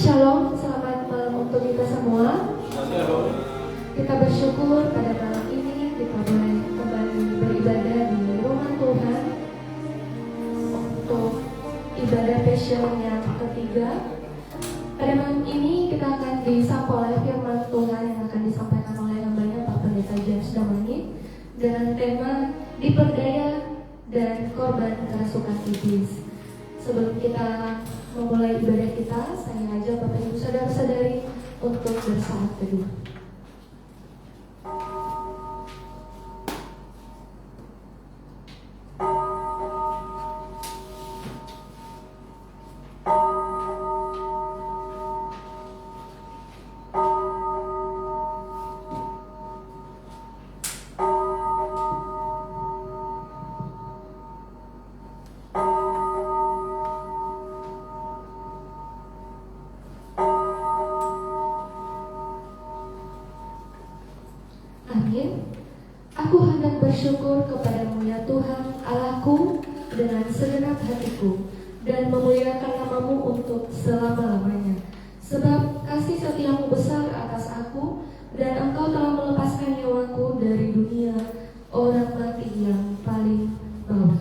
Shalom, selamat malam untuk kita semua. Kita bersyukur pada malam ini kita boleh kembali beribadah di rumah Tuhan untuk ibadah passion yang ketiga. Pada malam ini kita akan disapa oleh firman Tuhan yang akan disampaikan oleh hambanya Pak Pendeta James Damani dengan tema diperdaya dan korban kerasukan iblis. Sebelum kita memulai ibadah kita, saya ajak Bapak Ibu Saudara-saudari untuk bersaat teduh. Amin. Aku hendak bersyukur kepadamu ya Tuhan Allahku dengan segenap hatiku dan memuliakan namamu untuk selama-lamanya. Sebab kasih setiamu besar atas aku dan engkau telah melepaskan nyawaku dari dunia orang mati yang paling bawah.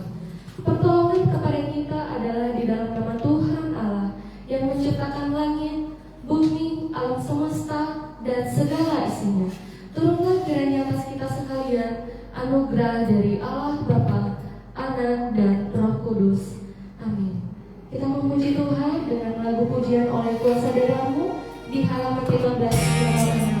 Pertolongan kepada kita adalah di dalam nama Tuhan Allah yang menciptakan langit, bumi, alam semesta dan segala isinya. Turunlah kiranya atas kita sekalian anugerah dari Allah Bapa, Anak dan Roh Kudus. Amin. Kita memuji Tuhan dengan lagu pujian oleh kuasa darahmu di halaman 15 yang saat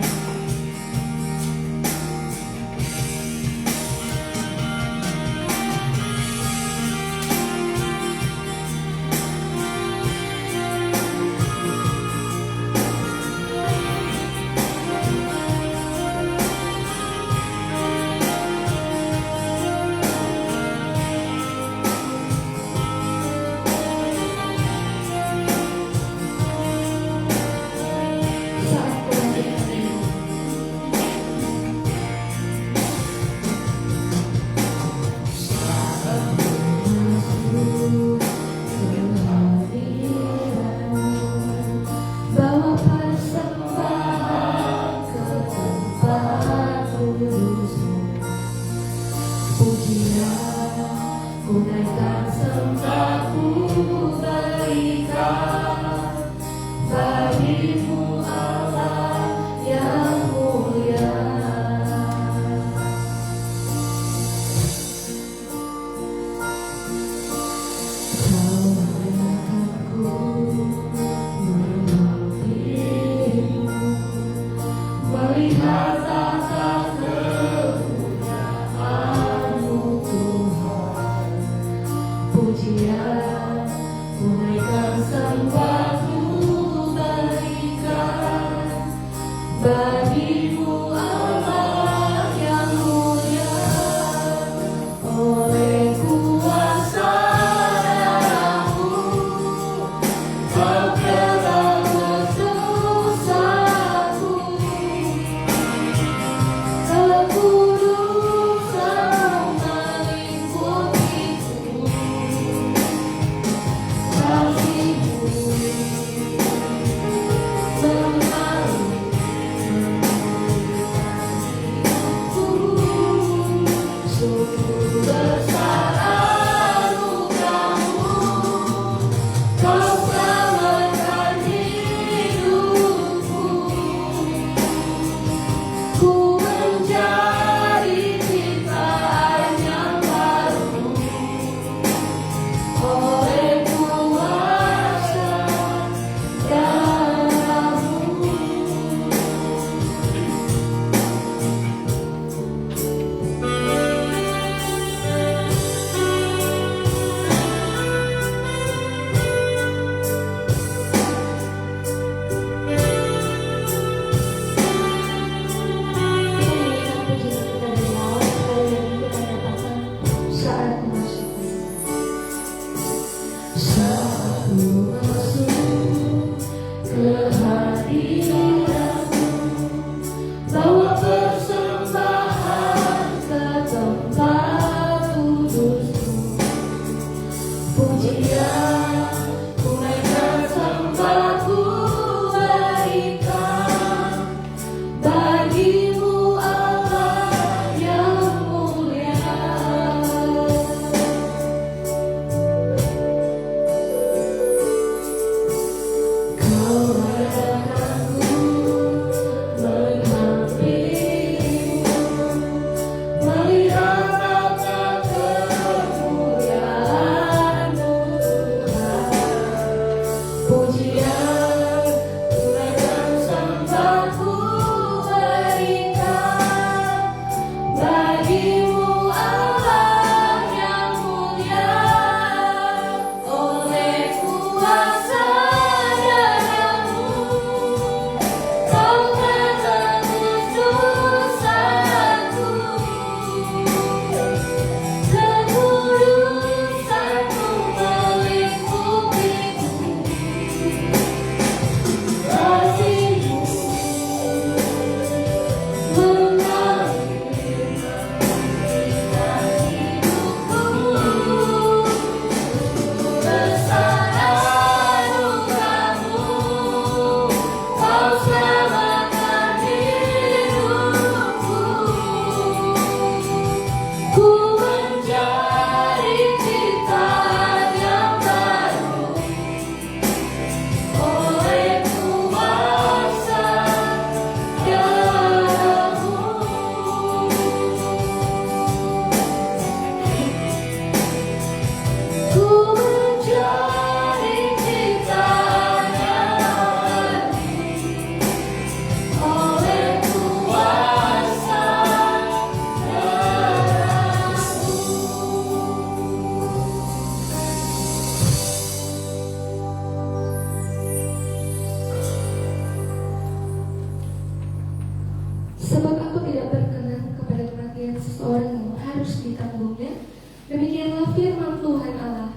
seseorang yang harus ditanggungnya. Demikianlah firman Tuhan Allah.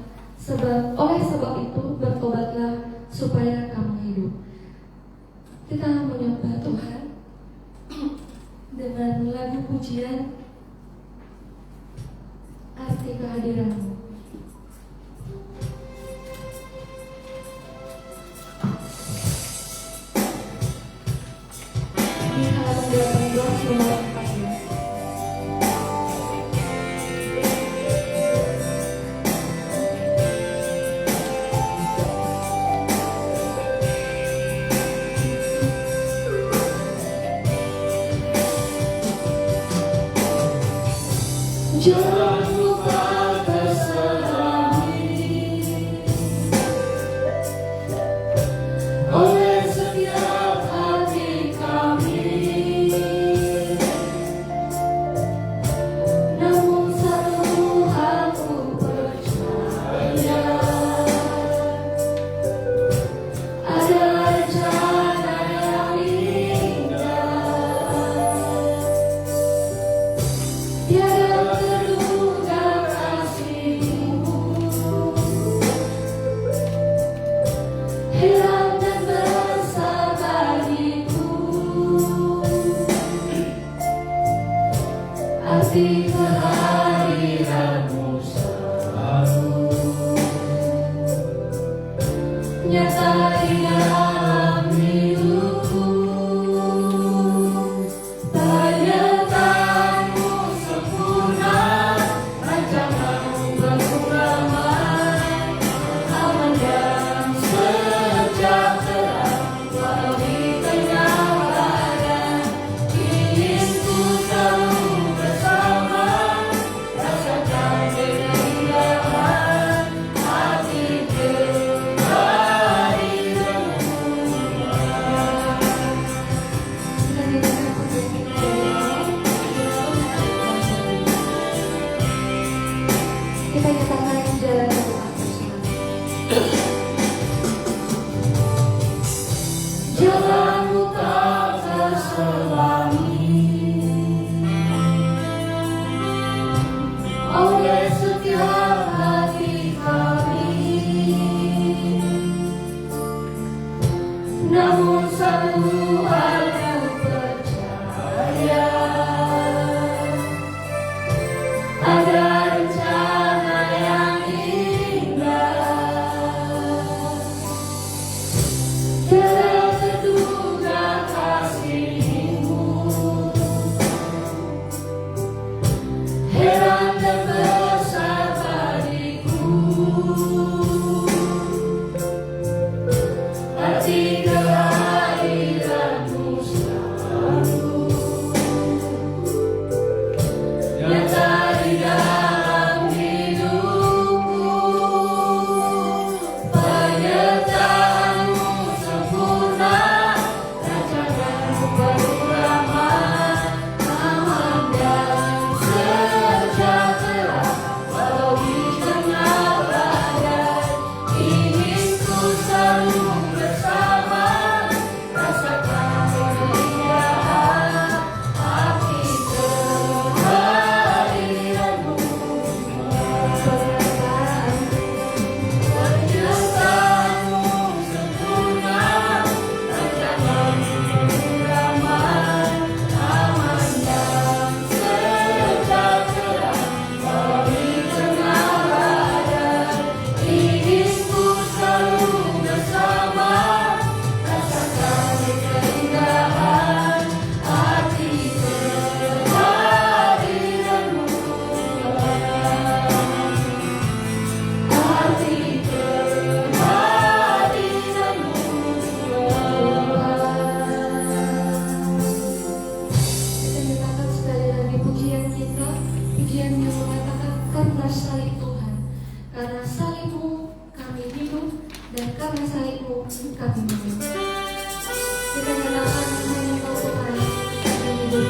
Oleh sebab itu bertobatlah supaya kamu hidup. Kita menyembah Tuhan dengan lagu pujian Arti Kehadiranmu. Di halaman 18 nomor 14. Jangan lupa terselami oleh setiap hati kami. Namun satu hal ku percaya, ada rencana yang indah. Tiada terduga kasih-Mu, hilang dan besar bagiku. Arti kehadiran-Mu selalu nyata di dalam hidupku. Penyertaan-Mu sempurna, rancangan-Mu penuh damai, aman dan sejahtera walau di tengah badai. Ingin ku selalu bersama, rasakan keindahan hati kita nyatakan jalan yang jalanmu tak terselangi oleh setiap hati kami. Namun satu hal ku percaya, ada rencana yang indah. Tiada terduga kasih-Mu, heran dan besar bagiku. Arti kehadiran-Mu selalu nyata di dalam hidupku. Penyertaan-Mu sempurna, rancangan-Mu penuh damai, aman dan sejahtera walau di tengah badai. Ingin ku selalu bersama, rasakan keindahan hati kehadiran-Mu. Penyertaan-Mu sempurna, rancangan-Mu penuh damai, aman dan sejahtera walau di tengah badai. Ingin ku selalu bersama, rasakan keindahan hati kehadiran-Mu. Arti kehadiran-Mu, kita nyatakan sekali lagi pujian kita, pujian yang mengatakan karena salib Tuhan, karena salib-Mu kami hidup, dan karena salib-Mu kami hidup. Kita nyatakan hanya Kau Tuhan yang hidup.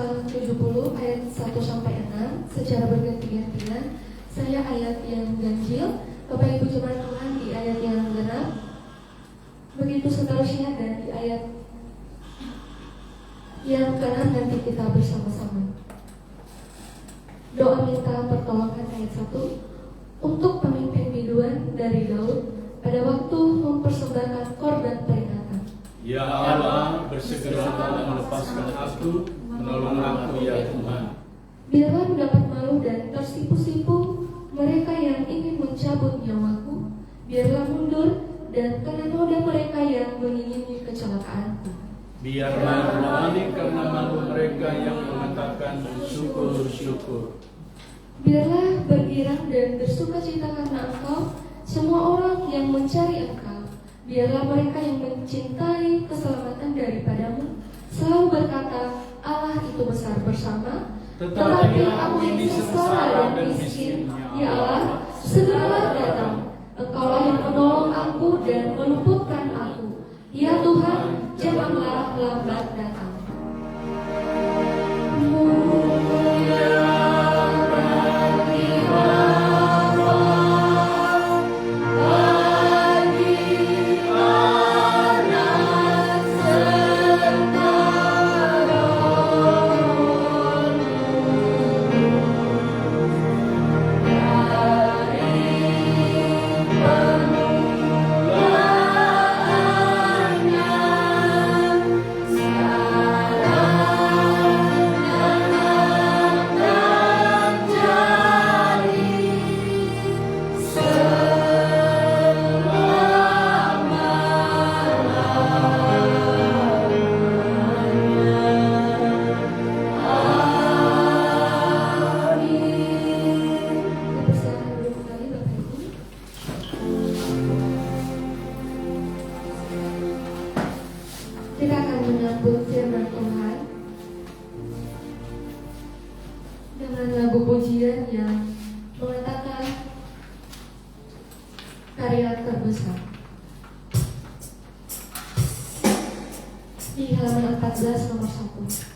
Psalm 70 ayat 1 sampai 6 secara berganti-gantian. Saya ayat yang ganjil, Bapak Ibu jemaat Tuhan di ayat yang genap. Begitu seterusnya dan di ayat yang ke-6 nanti kita bersama-sama. Doa minta pertolongan ayat 1. Untuk pemimpin biduan dari Daud pada waktu mempersembahkan korban peringatan. Ya Allah, bersegeralah melepaskan aku, menolong aku ya Tuhan. Biarlah mendapat malu dan tersipu-sipu mereka yang ingin mencabut nyawaku. Biarlah mundur dan kena noda mereka yang menginginkan kecelakaanku. Biarlah berbalik karena malu mereka yang mengatakan syukur-syukur. Biarlah bergirang dan bersukacita karena Engkau semua orang yang mencari Engkau. Biarlah mereka yang mencintai keselamatan daripadamu selalu berkata, Allah itu besar bersama. Tetapi aku ini sengsara dan miskin. Ya Allah, segeralah datang. Engkaulah yang menolong aku dan meluputkan aku. Ya Tuhan, janganlah lambat datang. Kita akan menyambut firman Tuhan dengan lagu pujian yang mengatakan karya terbesar. Di halaman 14 nomor 1.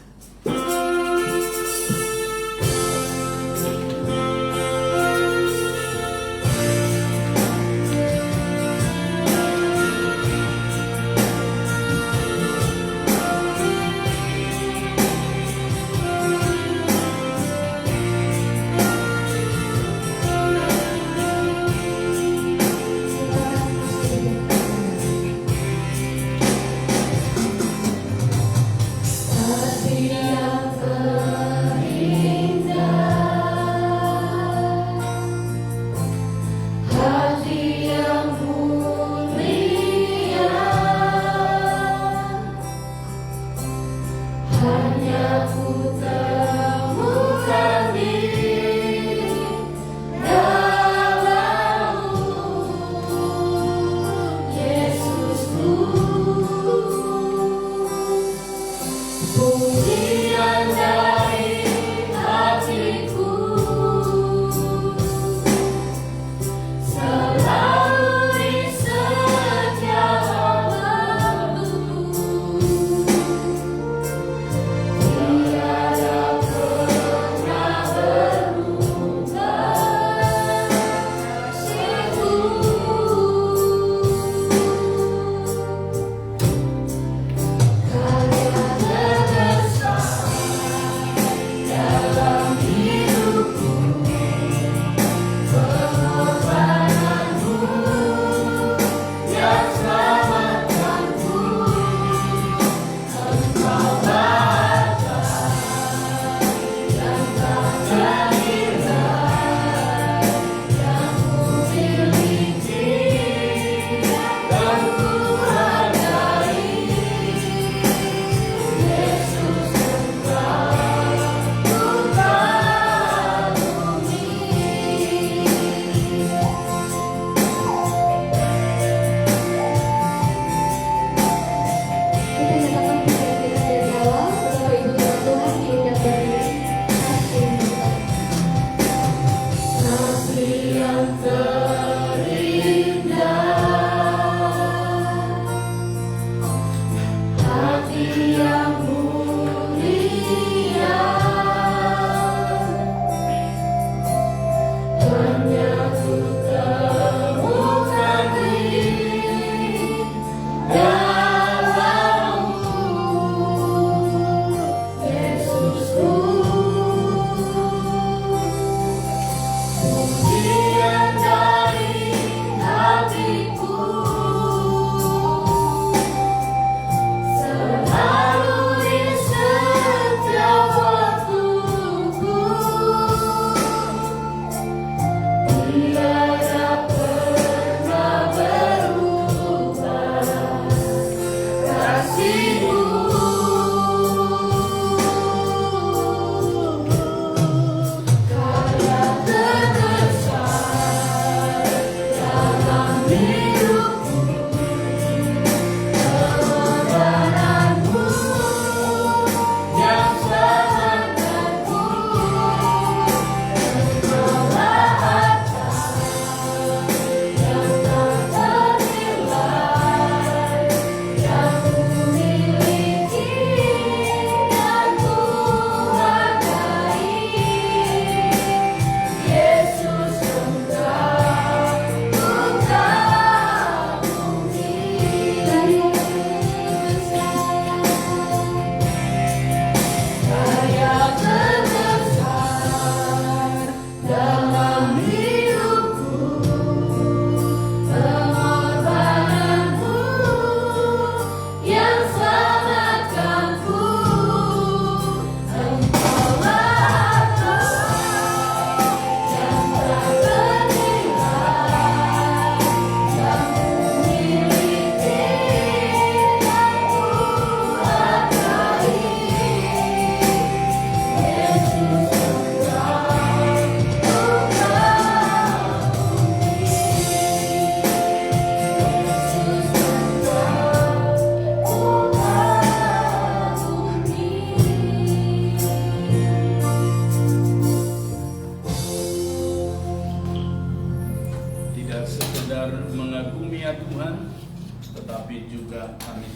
Karya terbesar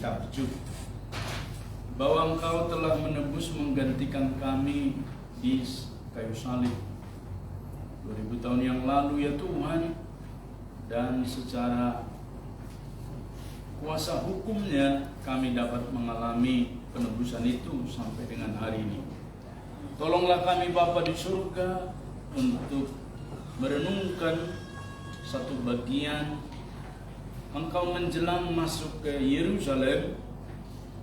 takjub bahwa Engkau telah menebus menggantikan kami di kayu salib 2000 tahun yang lalu ya Tuhan, dan secara kuasa hukumnya kami dapat mengalami penebusan itu sampai dengan hari ini. Tolonglah kami Bapa di surga untuk merenungkan satu bagian Engkau menjelang masuk ke Yerusalem,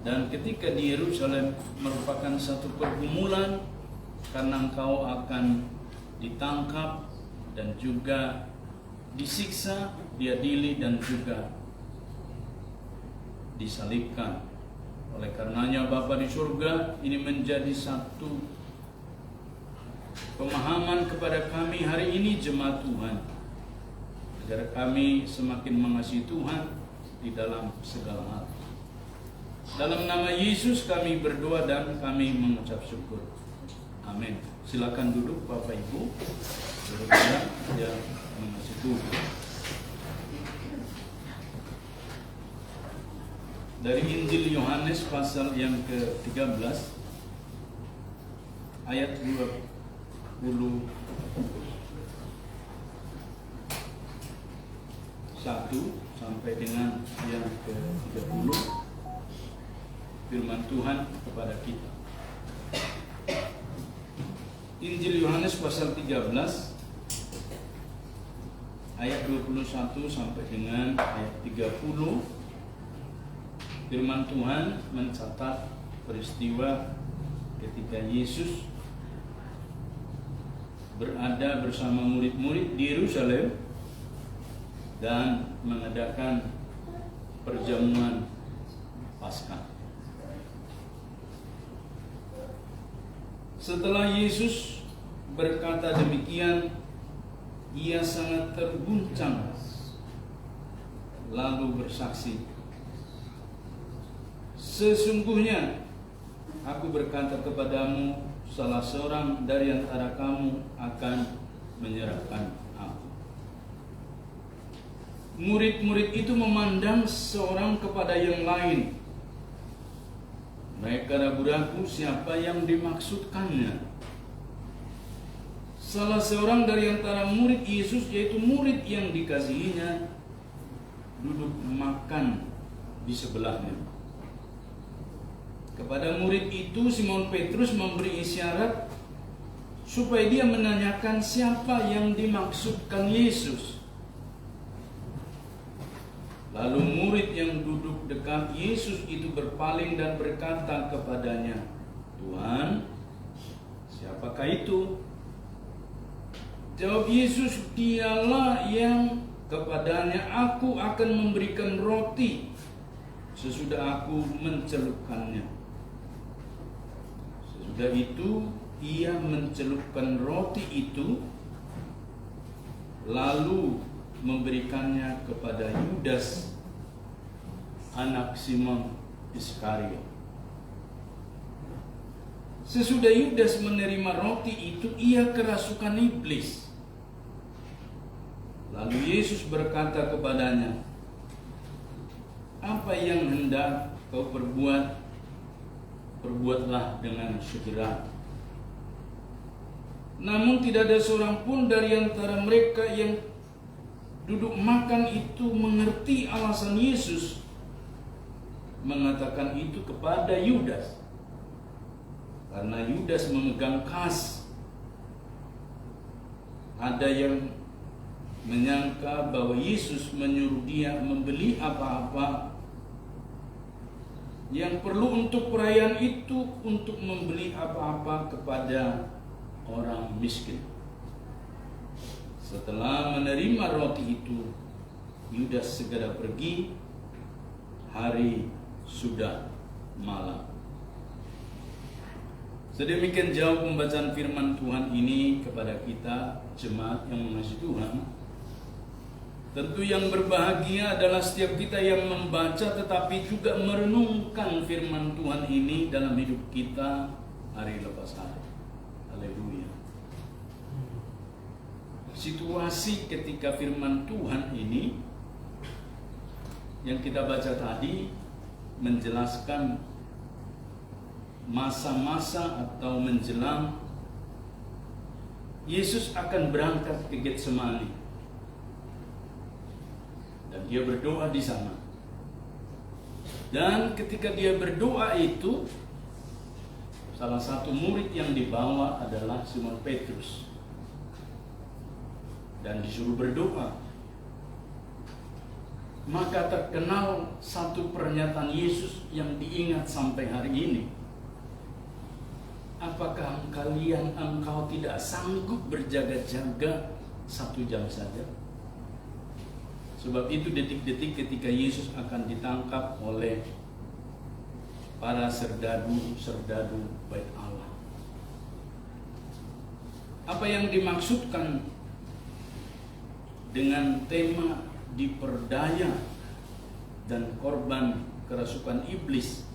dan ketika di Yerusalem merupakan satu pergumulan karena Engkau akan ditangkap dan juga disiksa, diadili dan juga disalibkan. Oleh karenanya Bapa di surga, ini menjadi satu pemahaman kepada kami hari ini jemaat Tuhan, agar kami semakin mengasihi Tuhan di dalam segala hal. Dalam nama Yesus kami berdoa dan kami mengucap syukur. Amin. Silakan duduk Bapak Ibu, saudara yang mengasihi Tuhan. Dari Injil Yohanes pasal yang ke-13 ayat 21 sampai dengan yang ke-30, firman Tuhan kepada kita. Injil Yohanes pasal 13 ayat 21 sampai dengan ayat 30. Firman Tuhan mencatat peristiwa ketika Yesus berada bersama murid-murid di Yerusalem dan mengadakan perjamuan Paskah. Setelah Yesus berkata demikian, ia sangat terguncang lalu bersaksi, "Sesungguhnya aku berkata kepadamu, salah seorang dari antara kamu akan menyerahkan aku." Murid-murid itu memandang seorang kepada yang lain. Mereka ragu-ragu siapa yang dimaksudkannya. Salah seorang dari antara murid Yesus, yaitu murid yang dikasihinya, duduk makan di sebelahnya. Kepada murid itu Simon Petrus memberi isyarat supaya dia menanyakan siapa yang dimaksudkan Yesus. Lalu murid yang duduk dekat Yesus itu berpaling dan berkata kepadanya, "Tuhan, siapakah itu?" Jawab Yesus, "Dialah yang kepadanya aku akan memberikan roti sesudah aku mencelupkannya." Sesudah itu ia mencelupkan roti itu, lalu memberikannya kepada Yudas, anak Simon Iskariot. Sesudah Yudas menerima roti itu, ia kerasukan iblis. Lalu Yesus berkata kepadanya, "Apa yang hendak kau perbuat, perbuatlah dengan segera." Namun tidak ada seorang pun dari antara mereka yang duduk makan itu mengerti alasan Yesus mengatakan itu kepada Yudas, karena Yudas memegang kas. Ada yang menyangka bahwa Yesus menyuruh dia membeli apa-apa yang perlu untuk perayaan itu, untuk membeli apa-apa kepada orang miskin. Setelah menerima roti itu, Yudas segera pergi. Hari sudah malam. Sedemikian jauh pembacaan firman Tuhan ini kepada kita, jemaat yang mengasihi Tuhan. Tentu yang berbahagia adalah setiap kita yang membaca tetapi juga merenungkan firman Tuhan ini dalam hidup kita hari lepas hari. Haleluya. Situasi ketika firman Tuhan ini yang kita baca tadi menjelaskan masa-masa atau menjelang Yesus akan berangkat ke Getsemani. Dan dia berdoa di sana. Dan ketika dia berdoa itu, salah satu murid yang dibawa adalah Simon Petrus. Dan disuruh berdoa. Maka terkenal satu pernyataan Yesus yang diingat sampai hari ini. Apakah engkau tidak sanggup berjaga-jaga 1 jam saja? Sebab itu detik-detik ketika Yesus akan ditangkap oleh para serdadu bait Allah. Apa yang dimaksudkan dengan tema diperdaya dan korban kerasukan iblis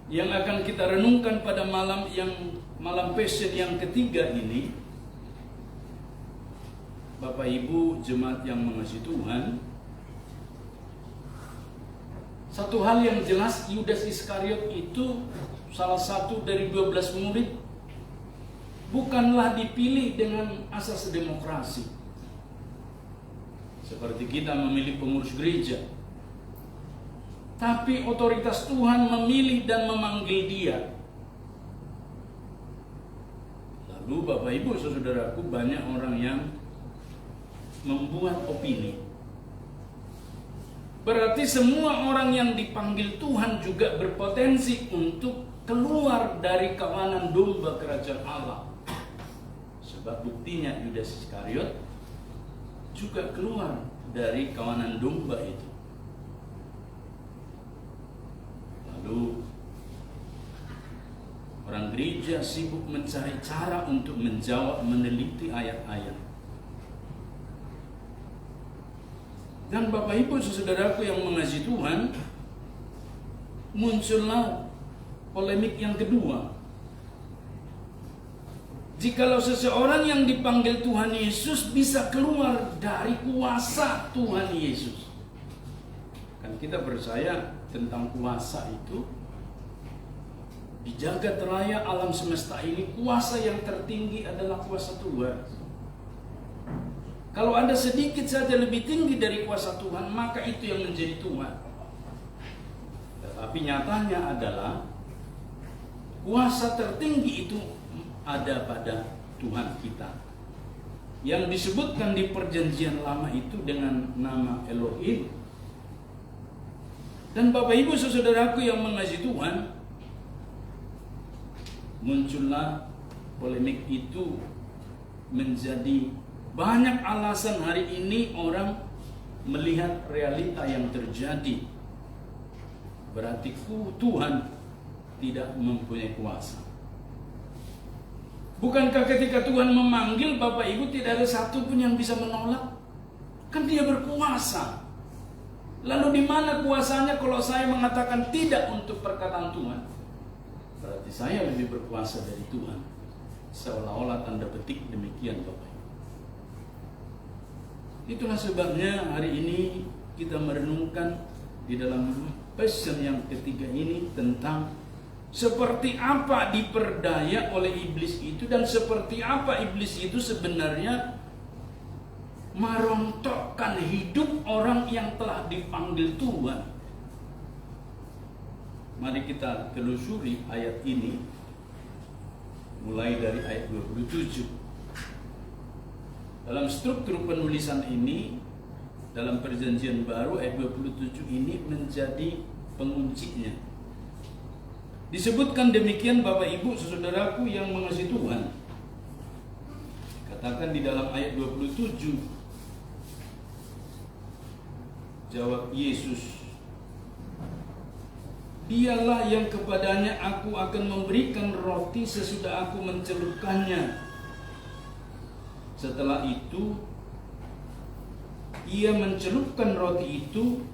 yang akan kita renungkan pada malam Passion yang ketiga ini, Bapak Ibu jemaat yang mengasihi Tuhan, satu hal yang jelas, Yudas Iskariot itu salah satu dari 12 murid, bukanlah dipilih dengan asas demokrasi seperti kita memilih pengurus gereja, tapi otoritas Tuhan memilih dan memanggil dia. Lalu Bapak Ibu saudaraku, banyak orang yang membuat opini. Berarti semua orang yang dipanggil Tuhan juga berpotensi untuk keluar dari kawanan domba kerajaan Allah. Sebab buktinya Yudas Iskariot juga keluar dari kawanan domba itu. Lalu orang gereja sibuk mencari cara untuk menjawab, meneliti ayat-ayat. Dan Bapak Ibu saudaraku yang mengasihi Tuhan, muncullah polemik yang kedua. Jikalau seseorang yang dipanggil Tuhan Yesus bisa keluar dari kuasa Tuhan Yesus. Kan kita percaya tentang kuasa itu. Di jagat raya alam semesta ini, kuasa yang tertinggi adalah kuasa Tuhan. Kalau ada sedikit saja lebih tinggi dari kuasa Tuhan, maka itu yang menjadi Tuhan. Tetapi nyatanya adalah kuasa tertinggi itu ada pada Tuhan kita, yang disebutkan di perjanjian lama itu dengan nama Elohim. Dan Bapak Ibu saudaraku yang mengasihi Tuhan, muncullah polemik itu menjadi banyak alasan hari ini orang melihat realita yang terjadi. Berarti Tuhan tidak mempunyai kuasa. Bukankah ketika Tuhan memanggil Bapak Ibu tidak ada satu pun yang bisa menolak? Kan dia berkuasa. Lalu di mana kuasanya kalau saya mengatakan tidak untuk perkataan Tuhan? Berarti saya lebih berkuasa dari Tuhan. Seolah-olah tanda petik demikian Bapak Ibu. Itulah sebabnya hari ini kita merenungkan di dalam Passion yang ketiga ini tentang seperti apa diperdaya oleh iblis itu, dan seperti apa iblis itu sebenarnya merontokkan hidup orang yang telah dipanggil Tuhan. Mari kita telusuri ayat ini mulai dari ayat 27. Dalam struktur penulisan ini, dalam perjanjian baru ayat 27 ini menjadi penguncinya. Disebutkan demikian Bapak Ibu saudaraku yang mengasihi Tuhan. Katakan di dalam ayat 27, jawab Yesus, "Dialah yang kepadanya aku akan memberikan roti sesudah aku mencelupkannya." Setelah itu, ia mencelupkan roti itu,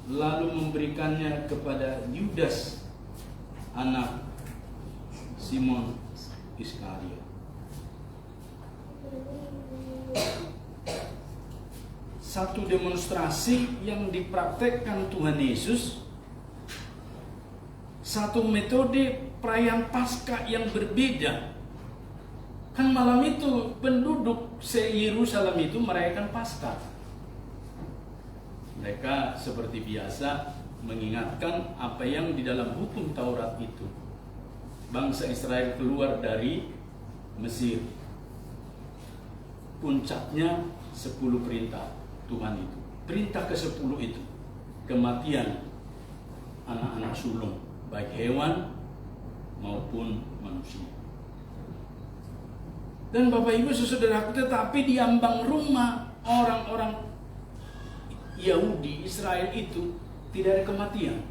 lalu memberikannya kepada Yudas, anak Simon Iskariot. satu demonstrasi yang dipraktekkan Tuhan Yesus, satu metode perayaan Paskah yang berbeda. Kan malam itu penduduk se-Yerusalem itu merayakan Paskah. Mereka seperti biasa mengingatkan apa yang di dalam hukum Taurat itu. Bangsa Israel keluar dari Mesir. Puncaknya 10 perintah Tuhan itu. Perintah ke-10 itu kematian anak-anak sulung, baik hewan maupun manusia. Dan Bapak Ibu saudaraku, tetapi di ambang rumah orang-orang Yahudi Israel itu tidak ada kematian.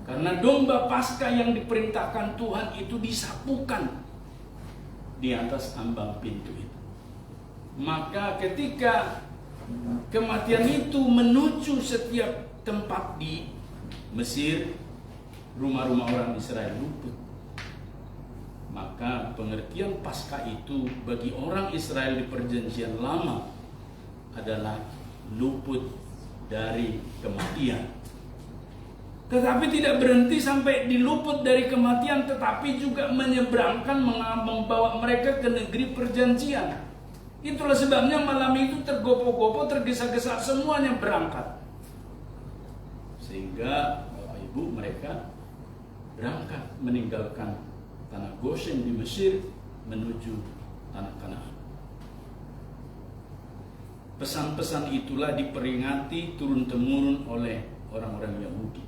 Karena domba Paskah yang diperintahkan Tuhan itu disapukan di atas ambang pintu itu. Maka ketika kematian itu menuju setiap tempat di Mesir, rumah-rumah orang Israel luput. Maka pengertian Paskah itu bagi orang Israel di perjanjian lama adalah luput dari kematian. Tetapi tidak berhenti sampai diluput dari kematian, tetapi juga menyeberangkan, membawa mereka ke negeri perjanjian. Itulah sebabnya malam itu tergopoh-gopoh, tergesa-gesa, semuanya berangkat. Sehingga Bapak Ibu mereka berangkat meninggalkan tanah Goshen di Mesir menuju tanah Kanaan. Pesan-pesan itulah diperingati turun-temurun oleh orang-orang Yahudi.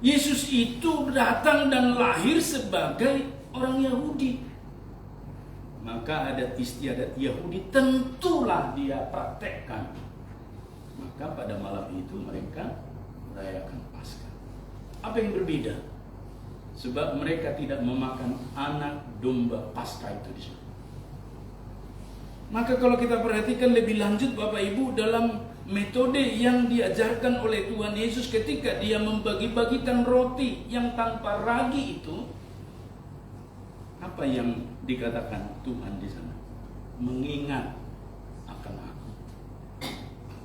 Yesus itu datang dan lahir sebagai orang Yahudi. Maka adat istiadat Yahudi tentulah dia praktekkan. Maka pada malam itu mereka merayakan Paskah. Apa yang berbeda? Sebab mereka tidak memakan anak domba Paskah itu di sana. Maka kalau kita perhatikan lebih lanjut Bapak Ibu, dalam metode yang diajarkan oleh Tuhan Yesus ketika dia membagi-bagikan roti yang tanpa ragi itu, apa yang dikatakan Tuhan di sana? Mengingat akan aku.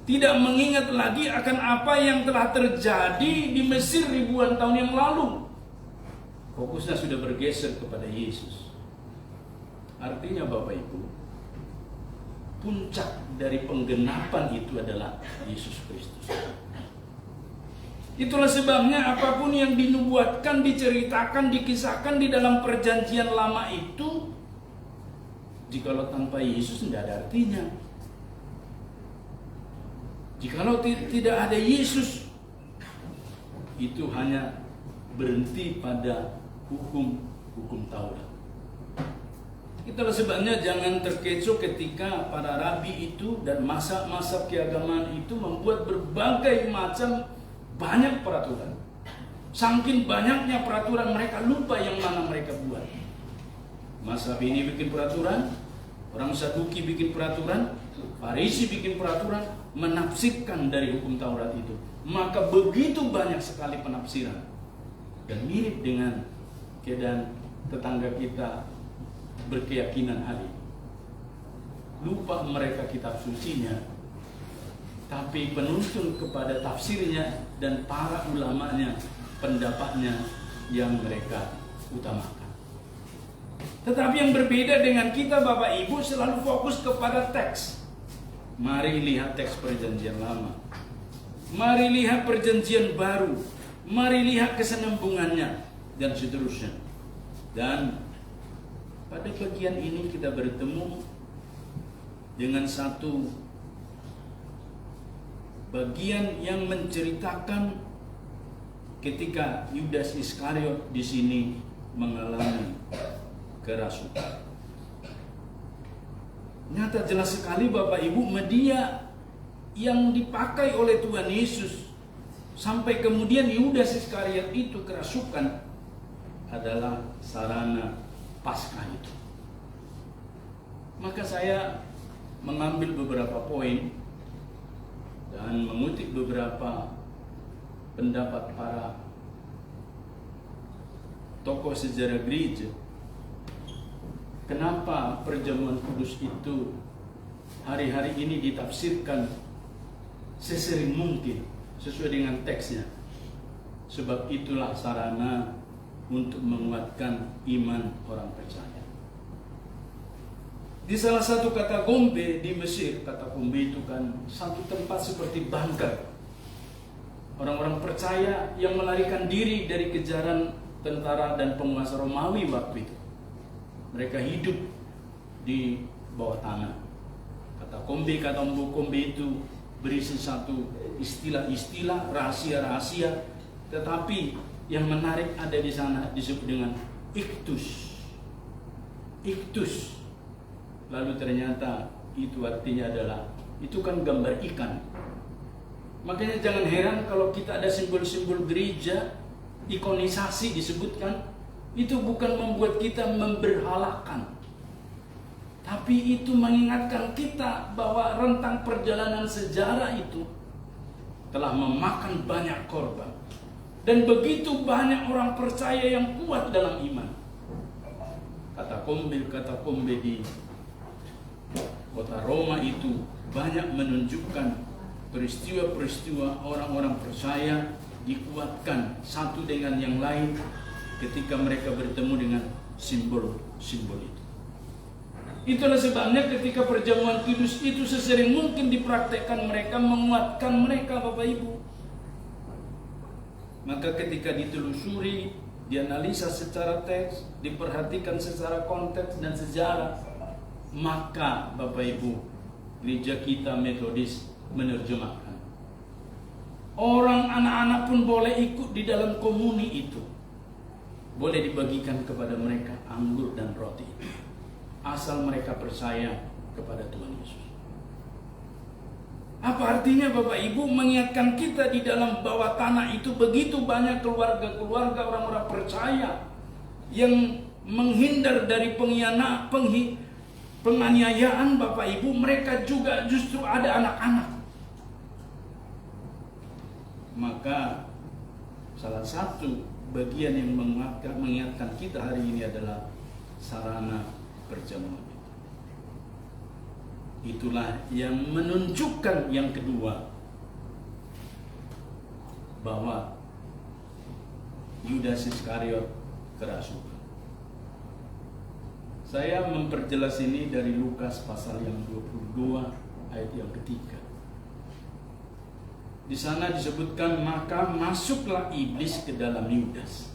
Tidak mengingat lagi akan apa yang telah terjadi di Mesir ribuan tahun yang lalu. Fokusnya sudah bergeser kepada Yesus. Artinya Bapak Ibu, puncak dari penggenapan itu adalah Yesus Kristus. Itulah sebabnya apapun yang dinubuatkan, diceritakan, dikisahkan di dalam perjanjian lama itu, jikalau tanpa Yesus tidak ada artinya. Jikalau tidak ada Yesus, itu hanya berhenti pada hukum Taurat. Itulah sebabnya jangan terkecoh ketika para rabi itu dan masa-masa keagamaan itu membuat berbagai macam banyak peraturan. Saking banyaknya peraturan mereka lupa yang mana mereka buat. Mazhab ini bikin peraturan, orang Saduki bikin peraturan, Farisi bikin peraturan, menafsirkan dari hukum Taurat itu. Maka begitu banyak sekali penafsiran. Dan mirip dengan keadaan tetangga kita berkeyakinan hari. Lupa mereka kitab sucinya, tapi penuntun kepada tafsirnya dan para ulamanya, pendapatnya yang mereka utamakan. Tetapi yang berbeda dengan kita Bapak Ibu selalu fokus kepada teks. Mari lihat teks perjanjian lama, mari lihat perjanjian baru, mari lihat kesinambungannya dan seterusnya. Dan pada bagian ini kita bertemu dengan satu bagian yang menceritakan ketika Yudas Iskariot di sini mengalami kerasukan. Nyata jelas sekali Bapak Ibu, media yang dipakai oleh Tuhan Yesus sampai kemudian Yudas Iskariot itu kerasukan adalah sarana Paskah itu. Maka saya mengambil beberapa poin dan mengutip beberapa pendapat para tokoh sejarah gereja. Kenapa perjamuan kudus itu hari-hari ini ditafsirkan sesering mungkin sesuai dengan teksnya. Sebab itulah sarana untuk menguatkan iman orang percaya. Di salah satu kata gombe di Mesir, kata gombe itu kan satu tempat seperti bunker. Orang-orang percaya yang melarikan diri dari kejaran tentara dan penguasa Romawi waktu itu. Mereka hidup di bawah tanah. Kata kombe itu berisi satu istilah-istilah, rahasia-rahasia. Tetapi yang menarik ada di sana disebut dengan iktus. Iktus. Lalu ternyata itu artinya adalah, itu kan gambar ikan. Makanya jangan heran kalau kita ada simbol-simbol gereja, ikonisasi disebutkan, itu bukan membuat kita memberhalakan, tapi itu mengingatkan kita bahwa rentang perjalanan sejarah itu telah memakan banyak korban. Dan begitu banyak orang percaya yang kuat dalam iman. Kata kombe di kota Roma itu banyak menunjukkan peristiwa-peristiwa orang-orang percaya dikuatkan satu dengan yang lain ketika mereka bertemu dengan simbol-simbol itu. Itulah sebabnya ketika perjamuan kudus itu sesering mungkin dipraktekkan mereka, menguatkan mereka, Bapak Ibu. Maka ketika ditelusuri, dianalisa secara teks, diperhatikan secara konteks dan sejarah, maka Bapak Ibu, gereja kita Metodis menerjemahkan. Orang anak-anak pun boleh ikut di dalam komuni itu. Boleh dibagikan kepada mereka anggur dan roti itu, asal mereka percaya kepada Tuhan Yesus. Apa artinya Bapak Ibu? Mengingatkan kita di dalam bawah tanah itu begitu banyak keluarga-keluarga orang-orang percaya yang menghindar dari penganiayaan Bapak Ibu. Mereka juga justru ada anak-anak. Maka salah satu bagian yang mengingatkan kita hari ini adalah sarana perjamuan. Itulah yang menunjukkan yang kedua, bahwa Yudas Iskariot kerasukan. Saya memperjelas ini dari Lukas pasal yang 22 ayat yang ketiga. Di sana disebutkan, maka masuklah iblis ke dalam Yudas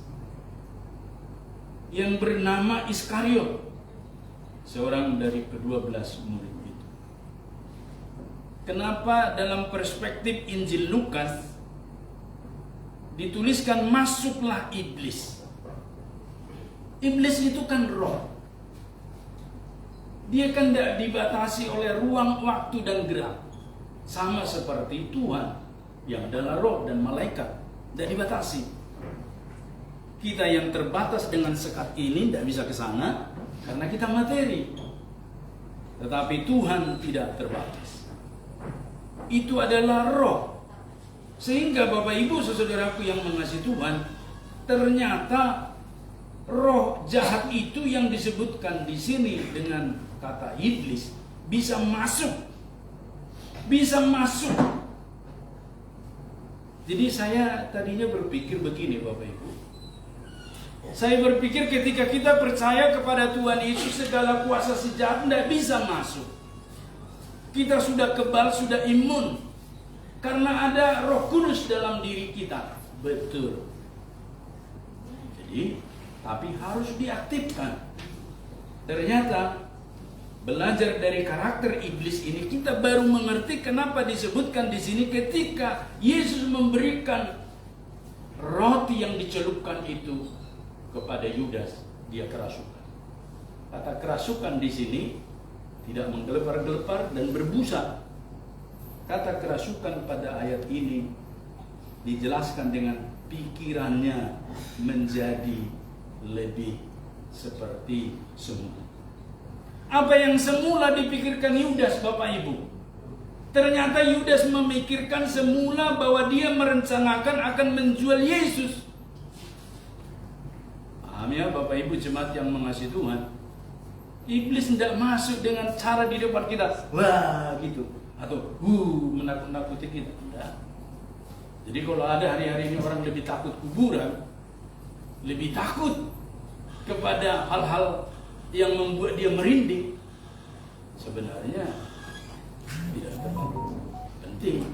yang bernama Iskariot, seorang dari ke-12 murid itu. Kenapa dalam perspektif Injil Lukas dituliskan masuklah iblis? Iblis itu kan roh. Dia kan tidak dibatasi oleh ruang, waktu, dan gerak. Sama seperti Tuhan yang adalah roh dan malaikat, tidak dibatasi. Kita yang terbatas dengan sekat ini tidak bisa ke sana karena kita materi. Tetapi Tuhan tidak terbatas. Itu adalah roh. Sehingga Bapak Ibu saudaraku yang mengasihi Tuhan, ternyata roh jahat itu yang disebutkan di sini dengan kata iblis bisa masuk. Bisa masuk. Jadi saya tadinya berpikir begini Bapak Ibu. Saya berpikir ketika kita percaya kepada Tuhan Yesus, segala kuasa si jahat tidak bisa masuk. Kita sudah kebal, sudah imun, karena ada Roh Kudus dalam diri kita. Betul. Jadi, tapi harus diaktifkan. Ternyata belajar dari karakter iblis ini, kita baru mengerti kenapa disebutkan di sini ketika Yesus memberikan roti yang dicelupkan itu kepada Yudas, dia kerasukan. Kata kerasukan di sini tidak menggelepar-gelepar dan berbusa. Kata kerasukan pada ayat ini dijelaskan dengan pikirannya menjadi lebih seperti semula. Apa yang semula dipikirkan Yudas Bapak Ibu, ternyata Yudas memikirkan semula bahwa dia merencanakan akan menjual Yesus. Paham ya Bapak Ibu jemaat yang mengasihi Tuhan? Iblis tidak masuk dengan cara di depan kita, wah gitu, atau menakut-nakuti kita. Tidak. Jadi kalau ada hari-hari ini orang lebih takut kuburan, lebih takut kepada hal-hal yang membuat dia merinding, sebenarnya tidak terlalu penting.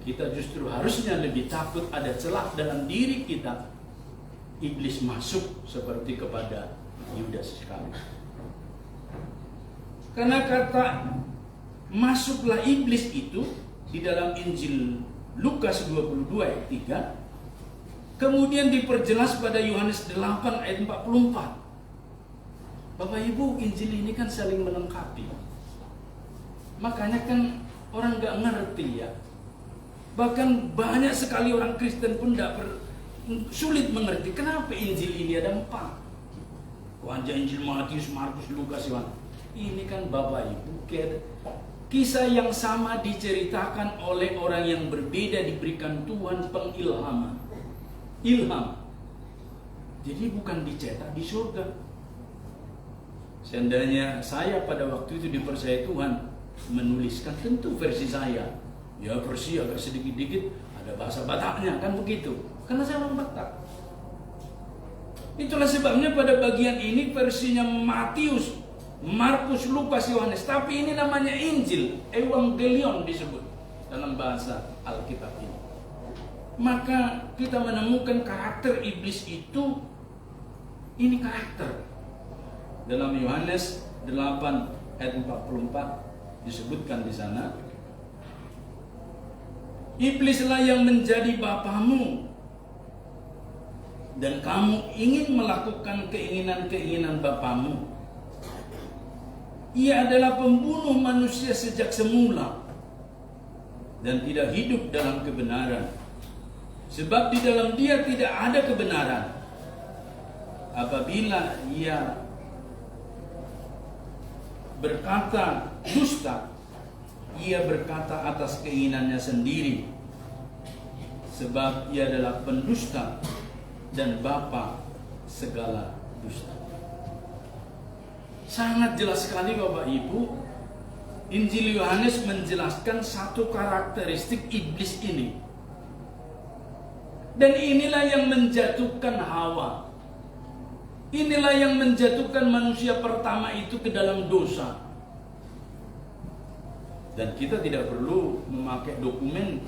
Kita justru harusnya lebih takut ada celah dalam diri kita, iblis masuk seperti kepada Yudas sekali. Karena kata masuklah iblis itu di dalam Injil Lukas 22 ayat 3, kemudian diperjelas pada Yohanes 8 ayat 44. Bapak Ibu, Injil ini kan saling melengkapi. Makanya kan orang gak ngerti ya. Bahkan banyak sekali orang Kristen pun sulit mengerti kenapa Injil ini ada 4. Wajah Injil Matius, Markus, Lukas, Yohanes. Ini kan Bapak Ibu, kisah yang sama diceritakan oleh orang yang berbeda, diberikan Tuhan pengilhaman. Ilham. Jadi bukan dicetak di surga. Seandainya saya pada waktu itu dipercaya Tuhan menuliskan, tentu versi saya, ya versi agak sedikit-dikit ada bahasa Bataknya, kan begitu. Karena saya orang Batak. Itulah sebabnya pada bagian ini versinya Matius, Markus, Lukas, Yohanes. Tapi ini namanya Injil, Evangelion disebut dalam bahasa Alkitab ini. Maka kita menemukan karakter iblis itu, ini karakter. Dalam Yohanes 8 ayat 44 disebutkan di sana, iblislah yang menjadi bapamu, dan kamu ingin melakukan keinginan-keinginan bapamu. Ia adalah pembunuh manusia sejak semula dan tidak hidup dalam kebenaran, sebab di dalam dia tidak ada kebenaran. Apabila ia berkata dusta, ia berkata atas keinginannya sendiri, sebab ia adalah pendusta dan bapa segala dusta. Sangat jelas sekali Bapak Ibu, Injil Yohanes menjelaskan satu karakteristik iblis ini. Dan inilah yang menjatuhkan Hawa. Inilah yang menjatuhkan manusia pertama itu ke dalam dosa. Dan kita tidak perlu memakai dokumen,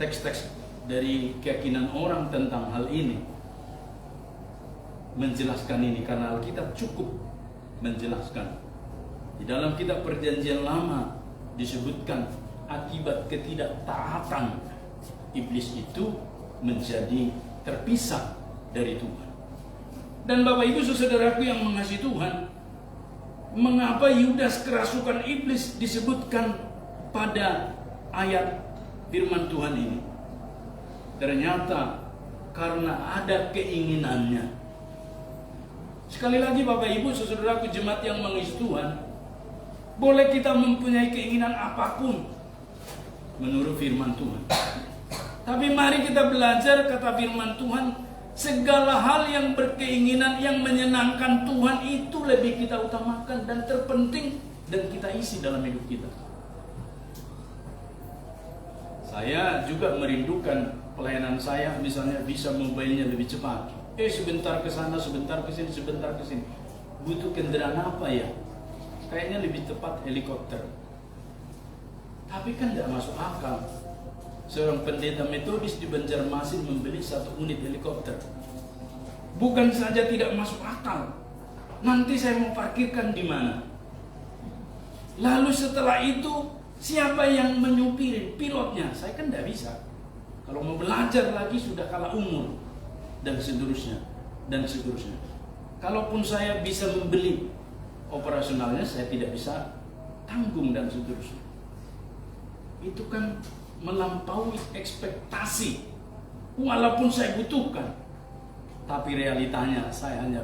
teks-teks dari keyakinan orang tentang hal ini menjelaskan ini, karena Alkitab cukup menjelaskan. Di dalam kitab Perjanjian Lama disebutkan akibat ketidaktaatan iblis itu menjadi terpisah dari Tuhan. Dan Bapak Ibu saudaraku yang mengasihi Tuhan, mengapa Yudas kerasukan iblis disebutkan pada ayat firman Tuhan ini? Ternyata karena ada keinginannya. Sekali lagi Bapak Ibu saudaraku jemaat yang mengasihi Tuhan, boleh kita mempunyai keinginan apapun menurut firman Tuhan. Tapi mari kita belajar kata firman Tuhan, segala hal yang berkeinginan yang menyenangkan Tuhan itu lebih kita utamakan dan terpenting dan kita isi dalam hidup kita. Saya juga merindukan pelayanan saya misalnya bisa mobilnya lebih cepat. Sebentar ke sana, sebentar ke sini, sebentar ke sini. Butuh kendaraan apa ya? Kayaknya lebih tepat helikopter. Tapi kan tidak masuk akal. Seorang pendeta metodis di Banjarmasin membeli 1 unit helikopter. Bukan saja tidak masuk akal, nanti saya mau parkirkan di mana? Lalu setelah itu siapa yang menyupirin? Pilotnya, saya kan tidak bisa. Kalau mau belajar lagi sudah kalah umur dan seterusnya dan seterusnya. Kalaupun saya bisa membeli operasionalnya, saya tidak bisa tanggung dan seterusnya. Itu kan melampaui ekspektasi. Walaupun saya butuhkan, tapi realitanya saya hanya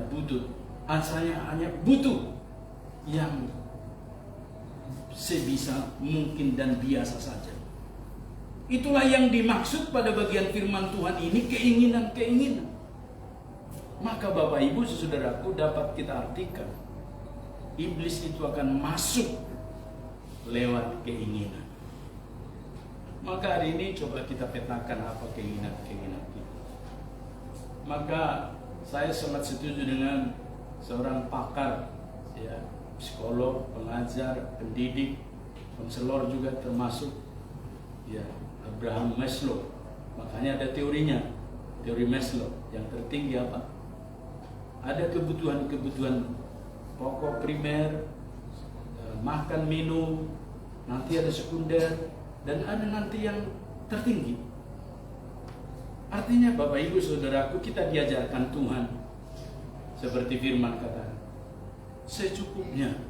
butuh yang sebisa mungkin dan biasa saja. Itulah yang dimaksud pada bagian firman Tuhan ini, keinginan-keinginan. maka Bapak Ibu saudaraku dapat kita artikan, iblis itu akan masuk lewat keinginan. Maka hari ini coba kita petakan apa keinginan-keinginan kita. Maka saya sangat setuju dengan seorang pakar, ya, psikolog, pengajar, pendidik, konselor juga termasuk, ya, Abraham Maslow. Makanya ada teorinya, teori Maslow. Yang tertinggi apa? Ada kebutuhan-kebutuhan pokok primer, makan, minum, nanti ada sekunder, dan ada nanti yang tertinggi. Artinya Bapak Ibu Saudaraku, kita diajarkan Tuhan seperti firman kata, secukupnya.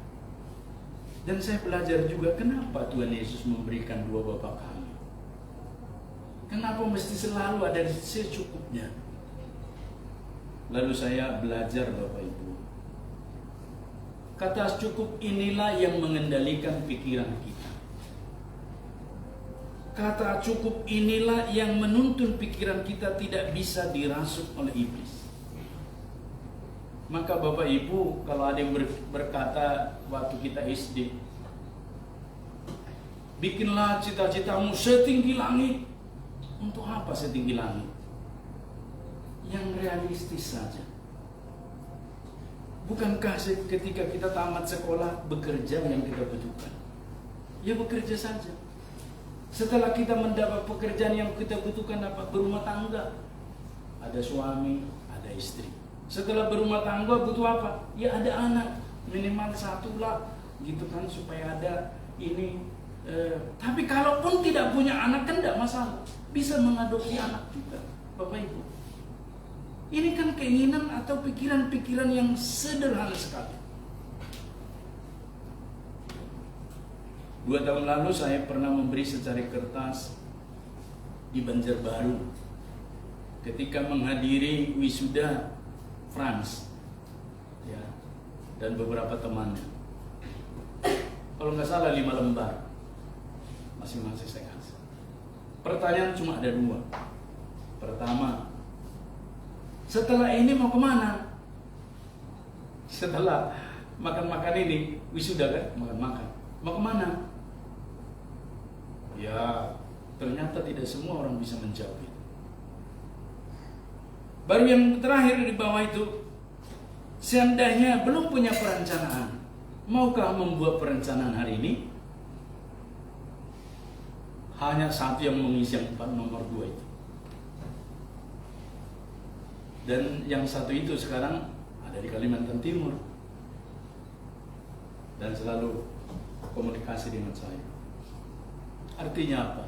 Dan saya belajar juga kenapa Tuhan Yesus memberikan 2 bapa kami. Kenapa mesti selalu ada secukupnya. Lalu saya belajar Bapak Ibu, kata cukup inilah yang mengendalikan pikiran kita. Kata cukup inilah yang menuntun pikiran kita tidak bisa dirasuk oleh iblis. Maka Bapak Ibu, kalau ada yang berkata waktu kita SD, bikinlah cita-citamu setinggi langit. Untuk apa setinggi langit? Yang realistis saja. Bukankah ketika kita tamat sekolah bekerja yang kita butuhkan? Ya bekerja saja. Setelah kita mendapat pekerjaan yang kita butuhkan, dapat berumah tangga, ada suami, ada istri. Setelah berumah tangga butuh apa? Ya ada anak, minimal 1 lah, gitu kan, supaya ada ini. Tapi kalaupun tidak punya anak kan tidak masalah, bisa mengadopsi anak juga, Bapak Ibu. Ini kan keinginan atau pikiran-pikiran yang sederhana sekali. 2 tahun lalu saya pernah memberi secari kertas di Banjarbaru ketika menghadiri wisuda Frans, ya, dan beberapa temannya. Kalau nggak salah 5 lembar masing-masing saya kasih. Pertanyaan cuma ada 2. Pertama, setelah ini mau kemana? Setelah makan-makan ini, wisuda kan, makan-makan, mau kemana? Ya, ternyata tidak semua orang bisa menjawab itu. Baru yang terakhir di bawah itu, seandainya belum punya perencanaan, maukah membuat perencanaan hari ini? Hanya 1 yang mengisi yang nomor 2 itu. Dan yang 1 itu sekarang ada di Kalimantan Timur dan selalu komunikasi dengan saya. Artinya apa?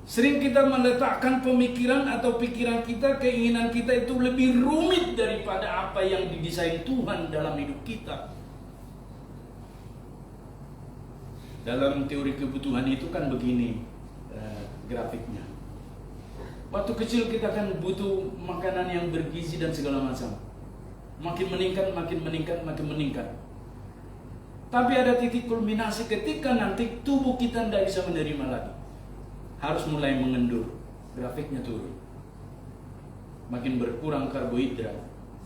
Sering kita meletakkan pemikiran atau pikiran kita, keinginan kita itu lebih rumit daripada apa yang didesain Tuhan dalam hidup kita. Dalam teori kebutuhan itu kan begini grafiknya. Waktu kecil kita kan butuh makanan yang bergizi dan segala macam. Makin meningkat, makin meningkat, makin meningkat. Tapi ada titik kulminasi ketika nanti tubuh kita tidak bisa menerima lagi. Harus mulai mengendur, grafiknya turun. Makin berkurang karbohidrat,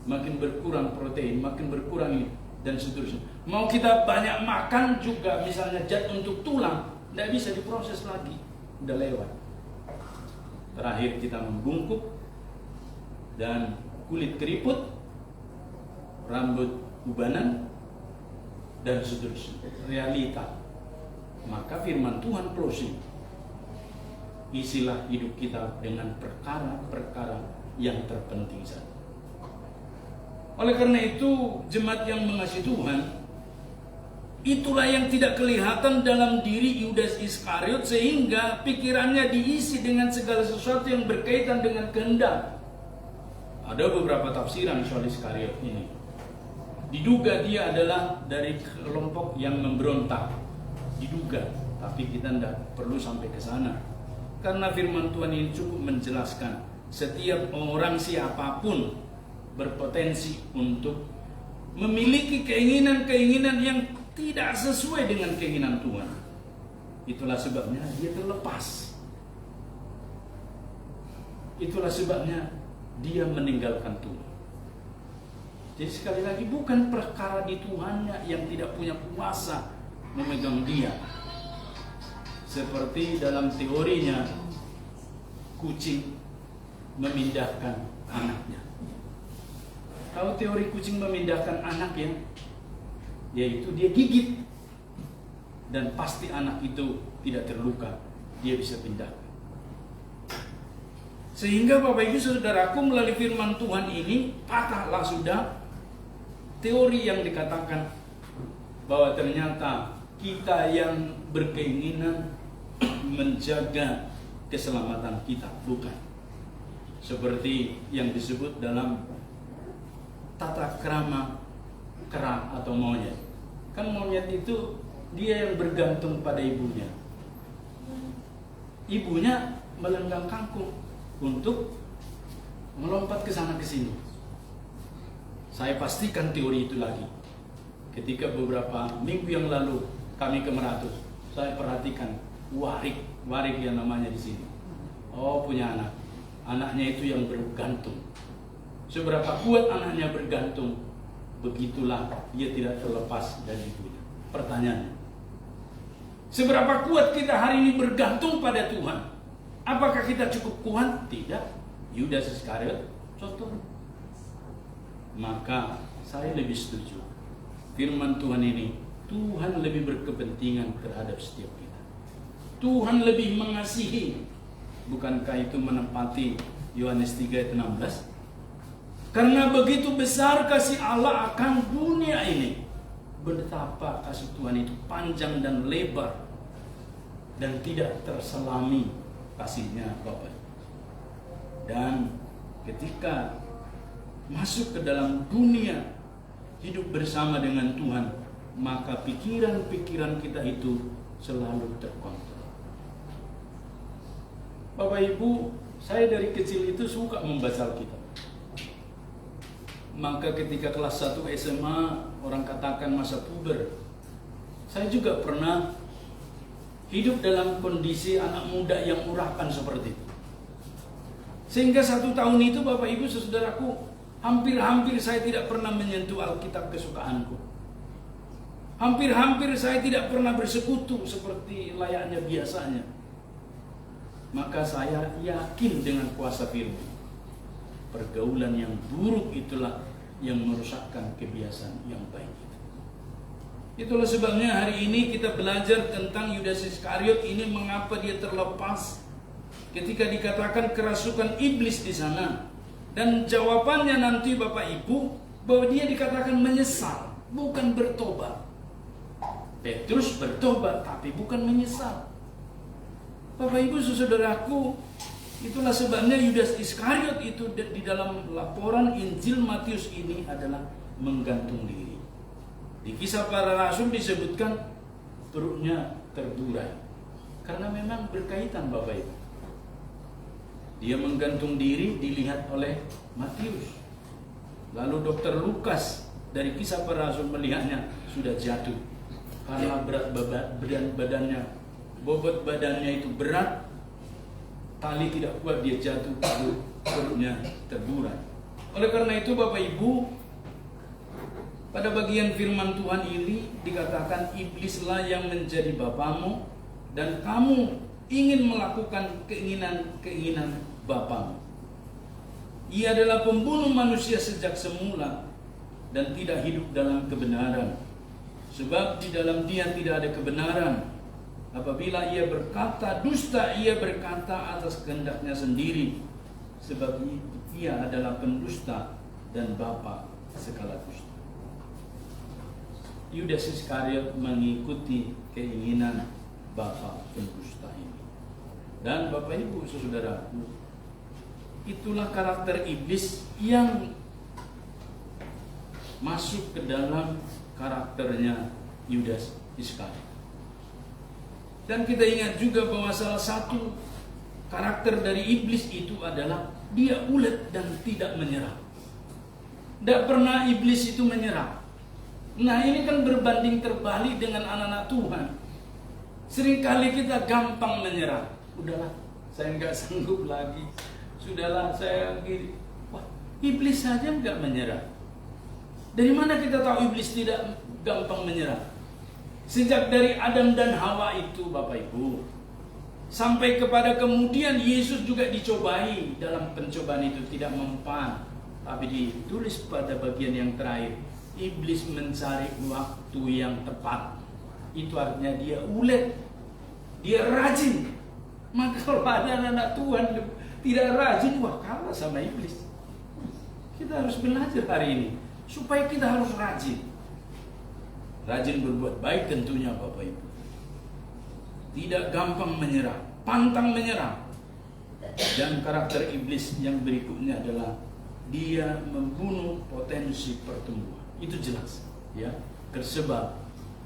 makin berkurang protein, makin berkurang ini, dan seterusnya. Mau kita banyak makan juga, misalnya zat untuk tulang, tidak bisa diproses lagi, udah lewat. Terakhir kita membungkuk, dan kulit keriput, rambut ubanan, dan seterusnya. Realita. Maka firman Tuhan closing, isilah hidup kita dengan perkara-perkara yang terpenting saja. Oleh karena itu, jemaat yang mengasihi Tuhan, itulah yang tidak kelihatan dalam diri Yudas Iskariot, sehingga pikirannya diisi dengan segala sesuatu yang berkaitan dengan kehendak. Ada beberapa tafsiran soal Iskariot ini. Diduga dia adalah dari kelompok yang memberontak. Diduga, tapi kita tidak perlu sampai ke sana. Karena firman Tuhan ini cukup menjelaskan, setiap orang siapapun berpotensi untuk memiliki keinginan-keinginan yang tidak sesuai dengan keinginan Tuhan. Itulah sebabnya dia terlepas. Itulah sebabnya dia meninggalkan Tuhan. Jadi sekali lagi bukan perkara di Tuhannya yang tidak punya kuasa memegang dia. Seperti dalam teorinya kucing memindahkan anaknya. Kalau teori kucing memindahkan anaknya, yaitu dia gigit dan pasti anak itu tidak terluka, dia bisa pindahkan. Sehingga Bapak Ibu Saudaraku, melalui firman Tuhan ini patahlah sudah teori yang dikatakan bahwa ternyata kita yang berkeinginan menjaga keselamatan kita, bukan seperti yang disebut dalam tata krama kera atau monyet. Kan monyet itu dia yang bergantung pada ibunya. Ibunya melenggang kangkung untuk melompat ke sana ke sini. Saya pastikan teori itu lagi. Ketika beberapa minggu yang lalu kami ke Meratus, saya perhatikan warik yang namanya di sini. Oh, punya anak. Anaknya itu yang bergantung. Seberapa kuat anaknya bergantung, begitulah dia tidak terlepas dari ibunya. Pertanyaannya, seberapa kuat kita hari ini bergantung pada Tuhan? Apakah kita cukup kuat? Tidak. Yudas Iskariot contoh. Maka saya lebih setuju. Firman Tuhan ini, Tuhan lebih berkepentingan terhadap setiap kita. Tuhan lebih mengasihi. Bukankah itu menempati Yohanes 3 ayat 16? Karena begitu besar kasih Allah akan dunia ini. Betapa kasih Tuhan itu panjang dan lebar. Dan tidak terselami kasihnya Bapak. Dan ketika masuk ke dalam dunia hidup bersama dengan Tuhan, maka pikiran-pikiran kita itu selalu terkontrol. Bapak Ibu, saya dari kecil itu suka membaca Alkitab. Maka ketika kelas 1 SMA, orang katakan masa puber, saya juga pernah hidup dalam kondisi anak muda yang urapan seperti itu. Sehingga 1 tahun itu Bapak Ibu Saudaraku, hampir-hampir saya tidak pernah menyentuh Alkitab kesukaanku. Hampir-hampir saya tidak pernah bersekutu seperti layaknya biasanya. Maka saya yakin dengan kuasa firman. Pergaulan yang buruk itulah yang merusakkan kebiasaan yang baik itu. Itulah sebabnya hari ini kita belajar tentang Yudas Iskariot ini, mengapa dia terlepas ketika dikatakan kerasukan iblis di sana. Dan jawabannya nanti Bapak Ibu, bahwa dia dikatakan menyesal, bukan bertobat. Petrus bertobat tapi bukan menyesal. Bapak Ibu Saudaraku, itulah sebabnya Yudas Iskariot itu di dalam laporan Injil Matius ini adalah menggantung diri. Di Kisah Para Rasul disebutkan perutnya terburai. Karena memang berkaitan Bapak Ibu. Dia menggantung diri dilihat oleh Matius. Lalu Dokter Lukas dari Kisah Para Rasul melihatnya sudah jatuh. Karena berat badannya, bobot badannya itu berat, tali tidak kuat, dia jatuh, perutnya terburai. Oleh karena itu Bapak Ibu, pada bagian firman Tuhan ini dikatakan iblislah yang menjadi bapamu dan kamu ingin melakukan keinginan bapamu. Ia adalah pembunuh manusia sejak semula dan tidak hidup dalam kebenaran. Sebab di dalam dia tidak ada kebenaran. Apabila ia berkata dusta, ia berkata atas kehendaknya sendiri. Sebab ia adalah pendusta dan bapa segala dusta. Yudas Iskariot mengikuti keinginan bapa pendusta ini. Dan Bapak Ibu Saudaraku, itulah karakter iblis yang masuk ke dalam karakternya Yudas Iskariot. Dan kita ingat juga bahwa salah satu karakter dari iblis itu adalah dia ulet dan tidak menyerah. Tidak pernah iblis itu menyerah. Nah, ini kan berbanding terbalik dengan anak-anak Tuhan. Seringkali kita gampang menyerah. Udahlah, saya nggak sanggup lagi. Sudahlah, saya gini. Iblis saja nggak menyerah. Dari mana kita tahu iblis tidak gampang menyerah? Sejak dari Adam dan Hawa itu, Bapak Ibu, sampai kepada kemudian Yesus juga dicobai. Dalam pencobaan itu tidak mempan, tapi ditulis pada bagian yang terakhir, iblis mencari waktu yang tepat. Itu artinya dia ulet, dia rajin. Maka kalau ada anak Tuhan tidak rajin, wah kalah sama iblis. Kita harus belajar hari ini supaya kita harus rajin. Rajin berbuat baik tentunya, Bapak Ibu. Tidak gampang menyerah, pantang menyerah. Dan karakter iblis yang berikutnya adalah dia membunuh potensi pertumbuhan. Itu jelas, ya. Sebab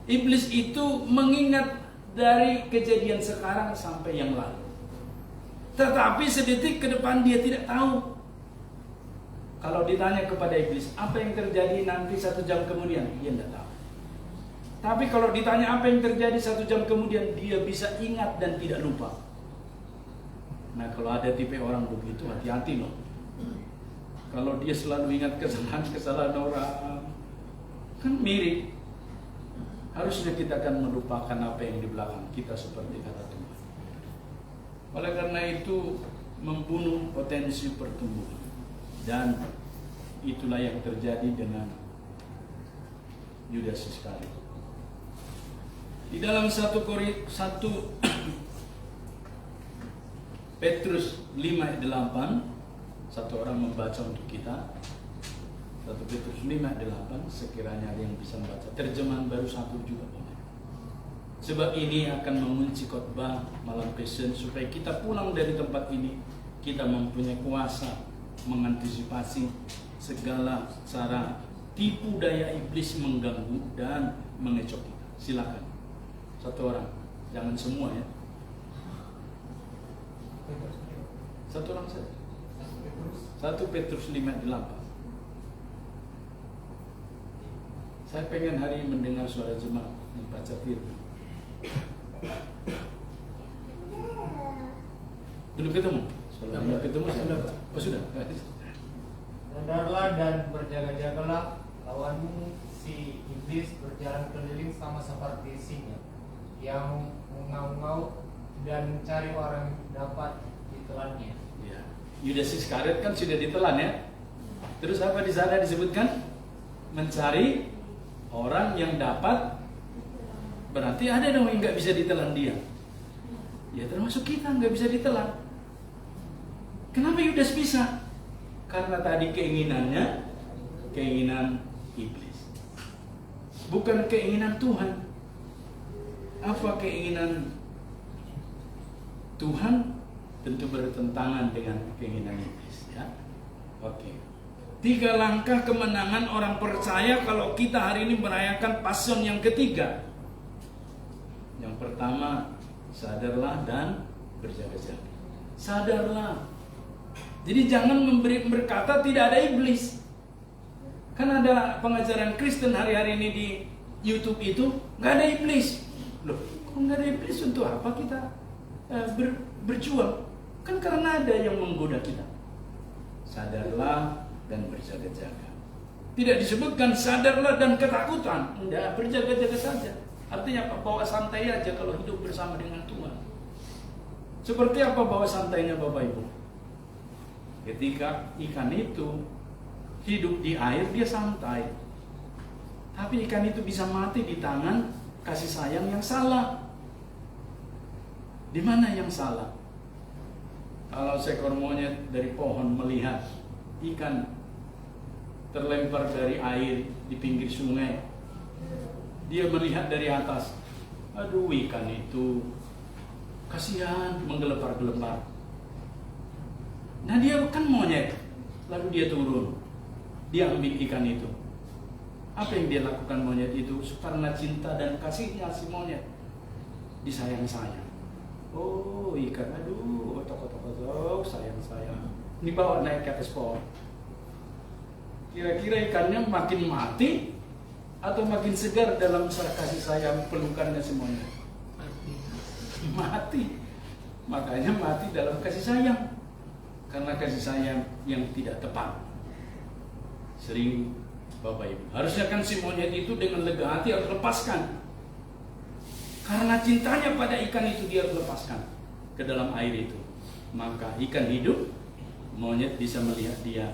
iblis itu mengingat dari kejadian sekarang sampai yang lalu. Tetapi sedetik ke depan dia tidak tahu. Kalau ditanya kepada iblis, apa yang terjadi nanti 1 jam kemudian? Dia tidak tahu. Tapi kalau ditanya apa yang terjadi 1 jam kemudian, dia bisa ingat dan tidak lupa. Nah, kalau ada tipe orang begitu, hati-hati loh. Kalau dia selalu ingat kesalahan orang, kan mirip. Harusnya kita akan melupakan apa yang di belakang kita seperti kata Tuhan. Oleh karena itu, membunuh potensi pertumbuhan. Dan itulah yang terjadi dengan Yudas Iskariot. Di dalam 1 Petrus 5 ayat 8, satu orang membaca untuk kita. 1 Petrus 5 ayat 8, sekiranya ada yang bisa membaca. Terjemahan baru 1 juga boleh. Sebab ini akan mengunci khotbah malam Passion supaya kita pulang dari tempat ini, kita mempunyai kuasa mengantisipasi segala cara tipu daya iblis mengganggu dan mengecoh kita. Silakan. Satu orang, jangan semua ya. Satu orang saja. 1 Petrus 5:8. Saya pengen hari ini mendengar suara jemaat membaca firman. Belum ketemu? Belum ketemu sudah. Oh sudah. Sadarlah dan berjaga-jagalah, lawanmu si iblis berjalan keliling sama seperti singa yang mengaum-ngaum dan mencari orang yang dapat ditelannya. Ya. Yudas Iskariot kan sudah ditelan ya. Terus apa di sana disebutkan? Mencari orang yang dapat. Berarti ada dong yang nggak bisa ditelan dia. Ya termasuk kita nggak bisa ditelan. Kenapa Yudas bisa? Karena tadi keinginannya, keinginan iblis. Bukan keinginan Tuhan. Apa keinginan Tuhan? Tentu bertentangan dengan keinginan iblis ya. Oke. 3 langkah kemenangan orang percaya kalau kita hari ini merayakan Passion yang ketiga. Yang pertama, sadarlah dan berjaga-jaga. Sadarlah. Jadi jangan berkata tidak ada iblis. Kan ada pengajaran Kristen hari-hari ini di YouTube itu, nggak ada iblis. Loh, kok nggak ada iblis? Untuk apa kita berjuang? Kan karena ada yang menggoda kita. Sadarlah dan berjaga-jaga. Tidak disebutkan sadarlah dan ketakutan. Enggak, berjaga-jaga saja. Artinya apa? Bawa santai aja kalau hidup bersama dengan Tuhan. Seperti apa bawa santainya Bapak Ibu? Ketika ikan itu hidup di air, dia santai. Tapi ikan itu bisa mati di tangan kasih sayang yang salah. Di mana yang salah? Kalau seekor monyet dari pohon melihat ikan terlempar dari air di pinggir sungai, dia melihat dari atas, aduh ikan itu kasihan menggelepar-gelepar. Nah dia kan monyet, lalu dia turun, dia ambil ikan itu. Apa yang dia lakukan monyet itu? Karena cinta dan kasihnya si monyet, disayang-sayang. Oh ikan, aduh otok-otok, sayang-sayang. Ini bawa naik ke atas pohon. Kira-kira ikannya makin mati atau makin segar dalam kasih sayang pelukannya si monyet? Mati. Makanya mati dalam kasih sayang. Karena kasih sayang yang tidak tepat. Sering Bapak Ibu, harusnya kan si monyet itu dengan lega hati harus lepaskan. Karena cintanya pada ikan itu dia harus lepaskan ke dalam air itu. Maka ikan hidup, monyet bisa melihat dia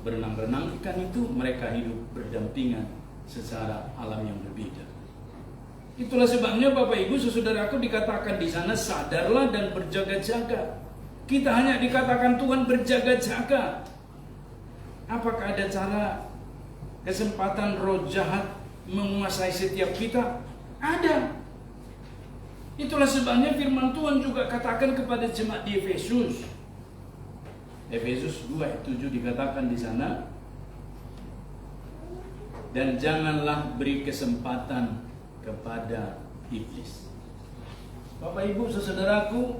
berenang-renang. Ikan itu mereka hidup berdampingan secara alam yang berbeda. Itulah sebabnya Bapak Ibu saudaraku dikatakan di sana sadarlah dan berjaga-jaga. Kita hanya dikatakan Tuhan berjaga-jaga. Apakah ada cara kesempatan roh jahat menguasai setiap kita? Ada. Itulah sebabnya firman Tuhan juga katakan kepada jemaat di Efesus. Efesus 2:7 dikatakan di sana, dan janganlah beri kesempatan kepada iblis. Bapak Ibu saudaraku,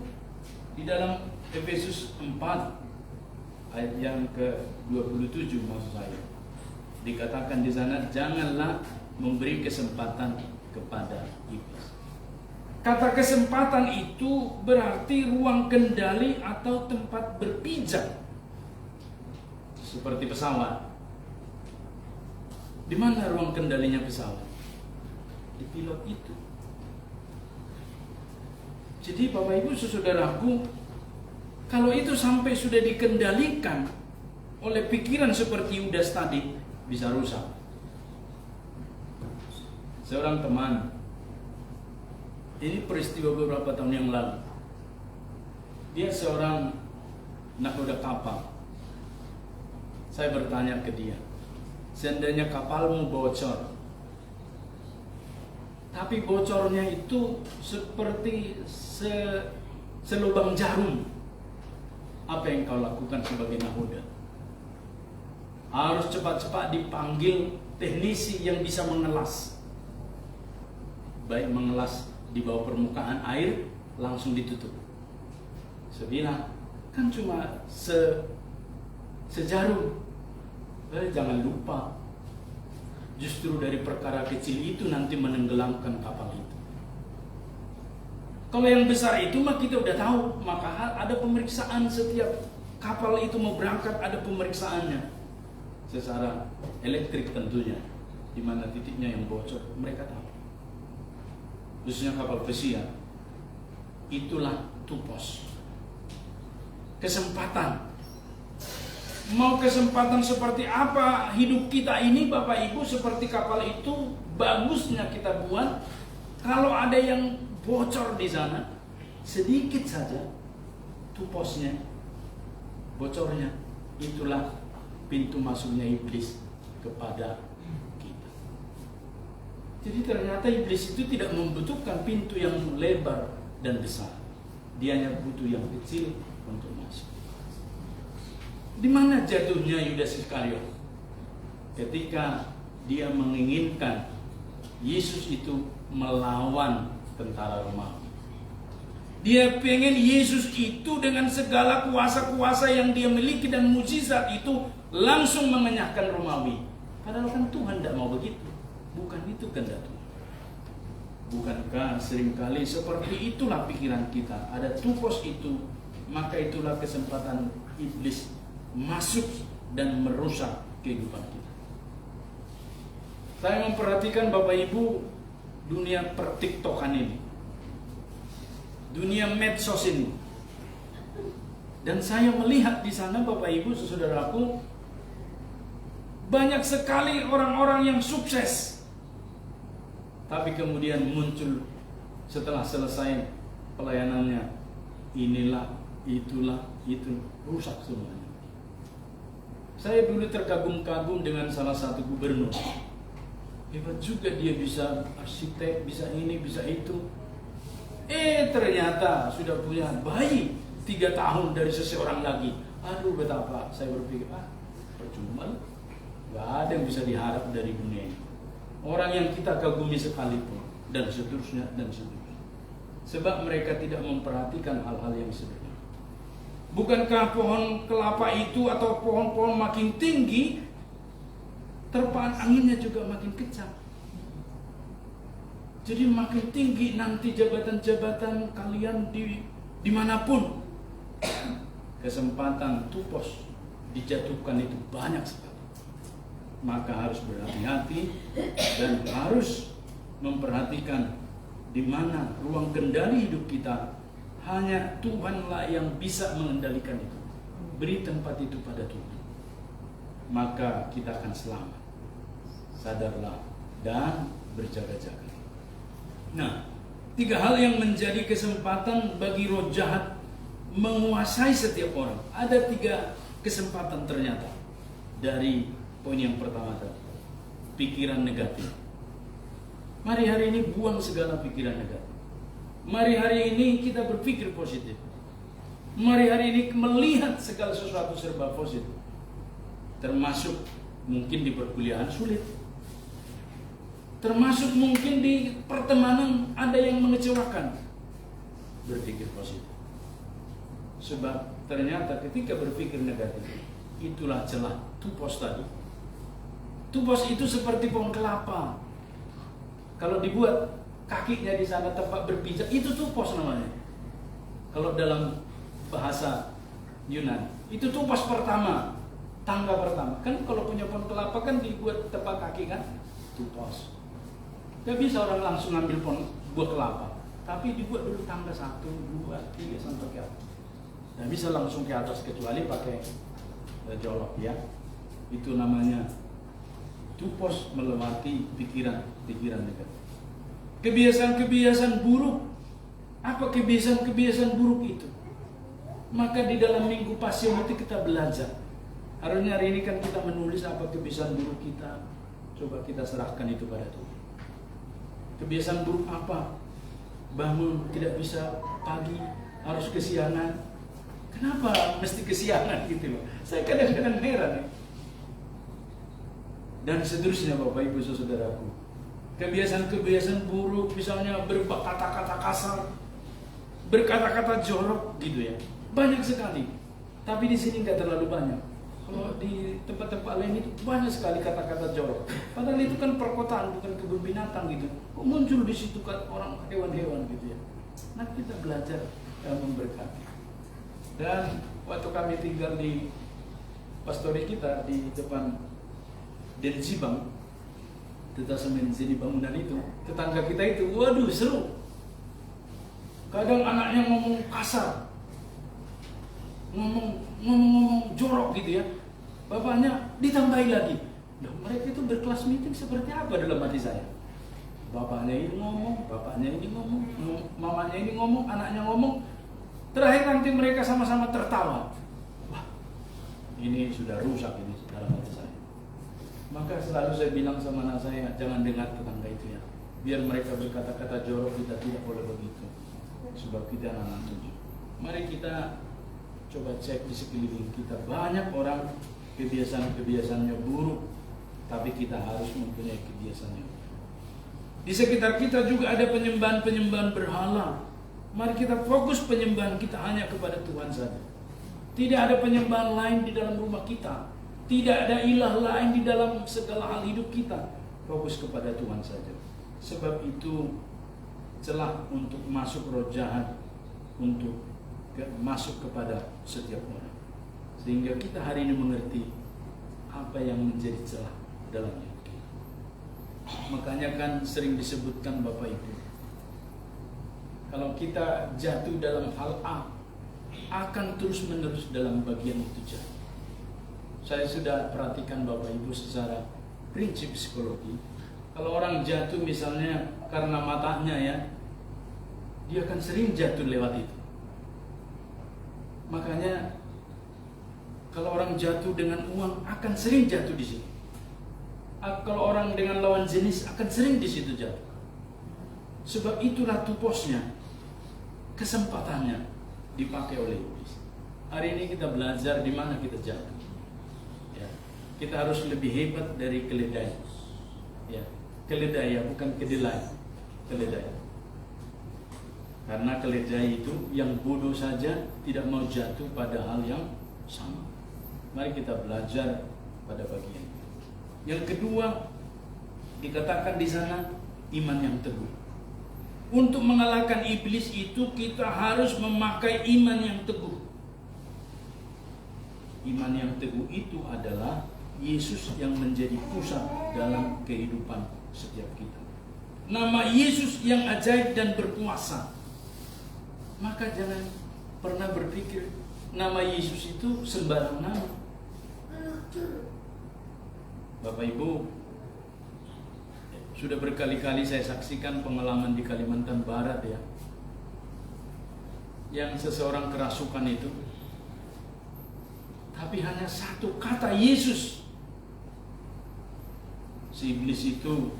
di dalam Efesus 4 ayat yang ke-27 maksud saya, dikatakan di sana janganlah memberi kesempatan kepada iblis. Kata kesempatan itu berarti ruang kendali atau tempat berpijak. Seperti pesawat. Di mana ruang kendalinya pesawat? Di pilot itu. Jadi Bapak Ibu saudaraku, kalau itu sampai sudah dikendalikan oleh pikiran seperti Yudas tadi, bisa rusak. Seorang teman, ini peristiwa beberapa tahun yang lalu. Dia seorang nakoda kapal. Saya bertanya ke dia, seandainya kapalmu bocor, tapi bocornya itu seperti selubang jarum, apa yang kau lakukan sebagai nahoda? Harus cepat-cepat dipanggil teknisi yang bisa mengelas, baik mengelas di bawah permukaan air langsung ditutup. Saya bilang, kan cuma sejarum. Jangan lupa, justru dari perkara kecil itu nanti menenggelamkan kapal itu. Kalau yang besar itu mah kita udah tahu, maka ada pemeriksaan setiap kapal itu mau berangkat, ada pemeriksaannya secara elektrik tentunya, di mana titiknya yang bocor mereka tahu. Khususnya kapal pesiar, itulah tupos, kesempatan. Mau kesempatan seperti apa hidup kita ini Bapak Ibu, seperti kapal itu bagusnya kita buat. Kalau ada yang bocor di sana sedikit saja, tuposnya, bocornya, itulah pintu masuknya iblis kepada kita. Jadi ternyata iblis itu tidak membutuhkan pintu yang lebar dan besar, dia hanya butuh yang kecil untuk masuk. Di mana jatuhnya Yudas Iskariot? Ketika dia menginginkan Yesus itu melawan tentara Romawi. Dia pengen Yesus itu dengan segala kuasa-kuasa yang dia miliki dan mukjizat itu langsung mengenyahkan Romawi. Padahal kan Tuhan tidak mau begitu. Bukan itu kehendak Tuhan. Bukankah seringkali seperti itulah pikiran kita? Ada tupos itu, maka itulah kesempatan iblis masuk dan merusak kehidupan kita. Saya memperhatikan Bapak Ibu dunia pertiktokan ini, dunia medsos ini, dan saya melihat di sana Bapak Ibu saudaraku, banyak sekali orang-orang yang sukses, tapi kemudian muncul setelah selesai pelayanannya, inilah, itulah, itu rusak semuanya. Saya dulu terkagum-kagum dengan salah satu gubernur. Hebat juga dia, bisa arsitek, bisa ini, bisa itu. Ternyata sudah punya bayi 3 tahun dari seseorang lagi. Aduh betapa saya berpikir, percuma, gak ada yang bisa diharap dari dunia ini. Orang yang kita kagumi sekalipun, dan seterusnya, dan seterusnya. Sebab mereka tidak memperhatikan hal-hal yang sederhana. Bukankah pohon kelapa itu atau pohon-pohon makin tinggi, terpaan anginnya juga makin kencang. Jadi makin tinggi nanti jabatan-jabatan kalian dimanapun, kesempatan tupos dijatuhkan itu banyak sekali. maka harus berhati-hati dan harus memperhatikan di mana ruang kendali hidup kita. Hanya Tuhanlah yang bisa mengendalikan itu. Beri tempat itu pada Tuhan, maka kita akan selamat. Sadarlah dan berjaga-jaga. Nah, 3 hal yang menjadi kesempatan bagi roh jahat menguasai setiap orang. Ada 3 kesempatan ternyata dari poin yang pertama tadi, pikiran negatif. Mari hari ini buang segala pikiran negatif. Mari hari ini kita berpikir positif. Mari hari ini melihat segala sesuatu serba positif. Termasuk mungkin di perkuliahan sulit. Termasuk mungkin di pertemanan ada yang mengecewakan. Berpikir positif. Sebab ternyata ketika berpikir negatif, itulah celah tupos tadi. Tupos itu seperti pohon kelapa. Kalau dibuat kakinya di sana tempat berpijak, itu tupos namanya. Kalau dalam bahasa Yunani, itu tupos pertama, tangga pertama. Kan kalau punya pohon kelapa kan dibuat tempat kaki kan, tupos. Gak bisa orang langsung ambil pohon buah kelapa, tapi dibuat dulu tangga 1, 2, 3 sampai ke atas. Gak bisa langsung ke atas kecuali pakai jolok ya. Itu namanya tupos melewati pikiran negatif. Kebiasaan-kebiasaan buruk. Apa kebiasaan-kebiasaan buruk itu? Maka di dalam minggu Pasion itu kita belajar. Harusnya hari ini kan kita menulis apa kebiasaan buruk kita. Coba kita serahkan itu pada Tuhan. Kebiasaan buruk apa? Bangun tidak bisa pagi, harus kesiangan. Kenapa mesti kesiangan gitu loh? Saya kadang-kadang heran ya. Dan seterusnya Bapak Ibu Saudaraku. Kebiasaan-kebiasaan buruk, misalnya berkata-kata kasar, berkata-kata jorok gitu ya. Banyak sekali. Tapi di sini nggak terlalu banyak. Kalau di tempat-tempat lain itu banyak sekali kata-kata jorok. Padahal itu kan perkotaan, bukan kebun binatang gitu. Kok muncul di situ kan orang hewan-hewan gitu ya. Nah kita belajar dan memberkati. Dan waktu kami tinggal di pastori kita di depan Denzibang, detasemen sini bangunan itu, tetangga kita itu, waduh seru. Kadang anaknya ngomong kasar, ngomong jorok gitu ya. Bapaknya ditambahi lagi. Loh, mereka itu berkelas meeting seperti apa dalam hati saya? Bapaknya ini ngomong, bapaknya ini ngomong, mamanya ini ngomong, anaknya ngomong. Terakhir nanti mereka sama-sama tertawa. Wah, ini sudah rusak ini dalam hati saya. Maka selalu saya bilang sama anak saya, jangan dengar tetangga itu ya. Biar mereka berkata-kata jorok, kita tidak boleh begitu. Sebab kita anak tujuh. Mari kita coba cek di sekeliling kita. Banyak orang kebiasaan-kebiasaannya buruk, tapi kita harus mempunyai kebiasaannya. Di sekitar kita juga ada penyembahan-penyembahan berhala. Mari kita fokus penyembahan kita hanya kepada Tuhan saja. Tidak ada penyembahan lain di dalam rumah kita. Tidak ada ilah lain di dalam segala hal hidup kita. Fokus kepada Tuhan saja. Sebab itu celah untuk masuk roh jahat, untuk masuk kepada setiap orang. Sehingga kita hari ini mengerti apa yang menjadi celah dalam hidup kita. Makanya kan sering disebutkan Bapak Ibu, kalau kita jatuh dalam hal A, akan terus menerus dalam bagian itu jatuh. Saya sudah perhatikan Bapak Ibu secara prinsip psikologi. Kalau orang jatuh misalnya karena matanya ya, dia akan sering jatuh lewat itu. Makanya kalau orang jatuh dengan uang akan sering jatuh di situ. Kalau orang dengan lawan jenis akan sering di situ jatuh. Sebab itulah tuposnya, kesempatannya dipakai oleh iblis. Hari ini kita belajar di mana kita jatuh. Kita harus lebih hebat dari keledai. Ya, keledai ya, bukan kedelai. Keledai. Karena keledai itu yang bodoh saja tidak mau jatuh pada hal yang sama. Mari kita belajar pada bagian itu. Yang kedua, dikatakan di sana iman yang teguh. Untuk mengalahkan iblis itu kita harus memakai iman yang teguh. Iman yang teguh itu adalah Yesus yang menjadi pusat dalam kehidupan setiap kita. Nama Yesus yang ajaib dan berkuasa. Maka jangan pernah berpikir nama Yesus itu sembarang nama. Bapak Ibu, sudah berkali-kali saya saksikan pengalaman di Kalimantan Barat ya, yang seseorang kerasukan itu, tapi hanya satu kata Yesus, si iblis itu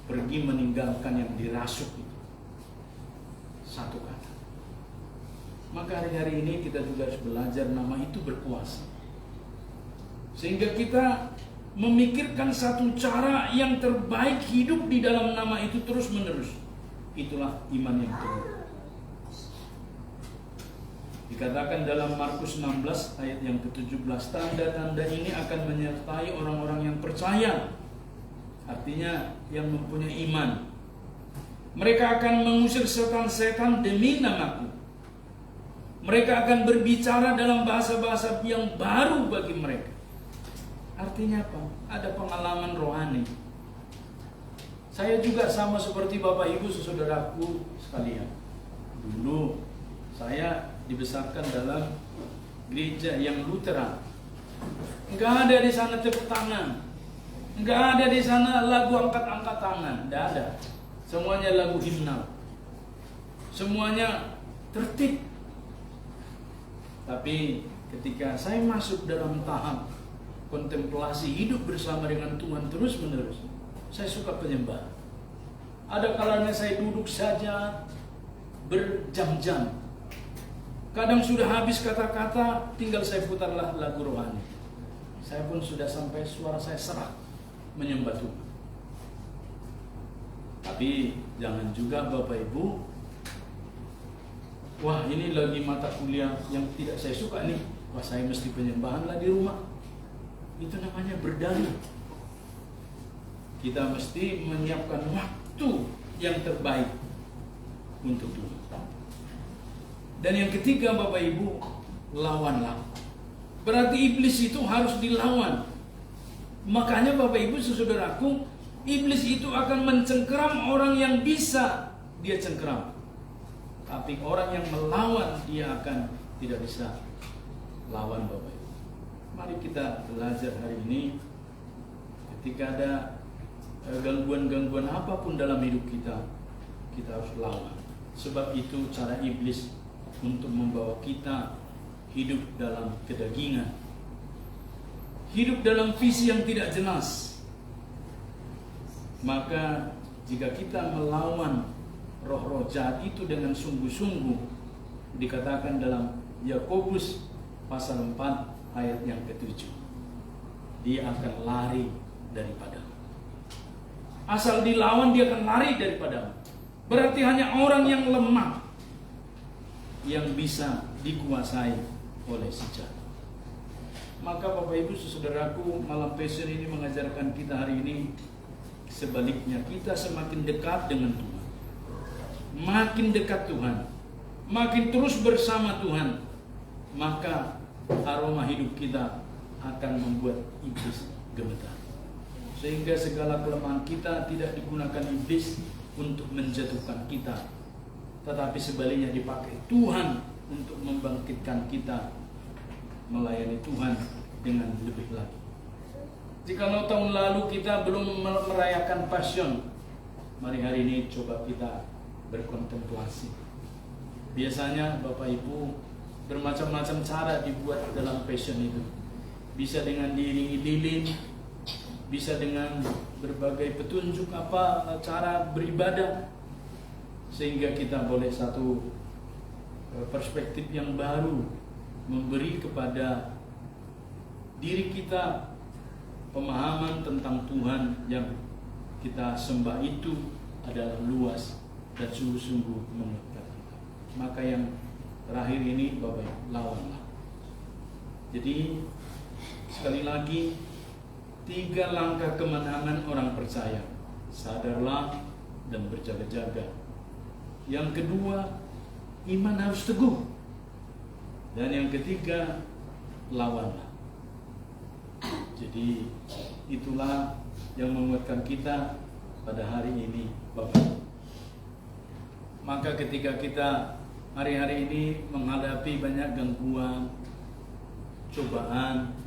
pergi meninggalkan yang dirasuk itu. Satu kata. Maka hari-hari ini kita juga harus belajar nama itu berkuasa, sehingga kita memikirkan satu cara yang terbaik hidup di dalam nama itu terus menerus. Itulah iman yang teguh. Dikatakan dalam Markus 16 ayat yang ke-17, tanda-tanda ini akan menyertai orang-orang yang percaya. Artinya yang mempunyai iman. Mereka akan mengusir setan-setan demi namaku. Mereka akan berbicara dalam bahasa-bahasa yang baru bagi mereka. Artinya apa? Ada pengalaman rohani. Saya juga sama seperti Bapak Ibu saudaraku sekalian. Dulu saya dibesarkan dalam gereja yang Lutheran. Enggak ada di sana tepuk tangan. Enggak ada di sana lagu angkat-angkat tangan. Enggak ada. Semuanya lagu himnal. Semuanya tertib. Tapi ketika saya masuk dalam tahap kontemplasi hidup bersama dengan Tuhan terus menerus, saya suka penyembahan. Ada kalanya saya duduk saja berjam-jam. Kadang sudah habis kata-kata, tinggal saya putarlah lagu rohani. Saya pun sudah sampai suara saya serak menyembah Tuhan. Tapi jangan juga Bapak Ibu, wah ini lagi mata kuliah yang tidak saya suka nih, wah saya mesti penyembahan lah di rumah. Itu namanya berdalih. Kita mesti menyiapkan waktu yang terbaik untuk Tuhan. Dan yang ketiga Bapak Ibu, lawanlah. Berarti iblis itu harus dilawan. Makanya Bapak Ibu saudaraku, iblis itu akan mencengkeram orang yang bisa dia cengkeram. Tapi orang yang melawan dia akan tidak bisa lawan Bapak Ibu. Mari kita belajar hari ini, ketika ada gangguan-gangguan apapun dalam hidup kita, kita harus lawan. Sebab itu cara iblis untuk membawa kita hidup dalam kedagingan, hidup dalam visi yang tidak jelas. Maka jika kita melawan roh-roh jahat itu dengan sungguh-sungguh, dikatakan dalam Yakobus pasal 4 ayat yang ke-7, dia akan lari daripadamu. Asal dilawan dia akan lari daripadamu. Berarti hanya orang yang lemah yang bisa dikuasai oleh si jahat. Maka Bapak Ibu saudaraku, malam passion ini mengajarkan kita hari ini sebaliknya, kita semakin dekat dengan Tuhan, makin dekat Tuhan, makin terus bersama Tuhan, maka aroma hidup kita akan membuat iblis gemetar. Sehingga segala kelemahan kita tidak digunakan iblis untuk menjatuhkan kita, tetapi sebaliknya dipakai Tuhan untuk membangkitkan kita melayani Tuhan dengan lebih lagi. Jikalau tahun lalu kita belum merayakan Passion, mari hari ini coba kita berkontemplasi. Biasanya Bapak Ibu bermacam-macam cara dibuat dalam Passion itu. Bisa dengan diiringi lilin, bisa dengan berbagai petunjuk apa cara beribadah, sehingga kita boleh satu perspektif yang baru, memberi kepada diri kita pemahaman tentang Tuhan yang kita sembah itu adalah luas dan sungguh-sungguh mengikat kita. Maka yang terakhir ini Bapak, lawanlah. Jadi sekali lagi, 3 langkah kemenangan orang percaya: sadarlah dan berjaga-jaga. Yang kedua, iman harus teguh. Dan yang ketiga, lawanlah. Jadi itulah yang menguatkan kita pada hari ini, Bapak. Maka ketika kita hari-hari ini menghadapi banyak gangguan, cobaan,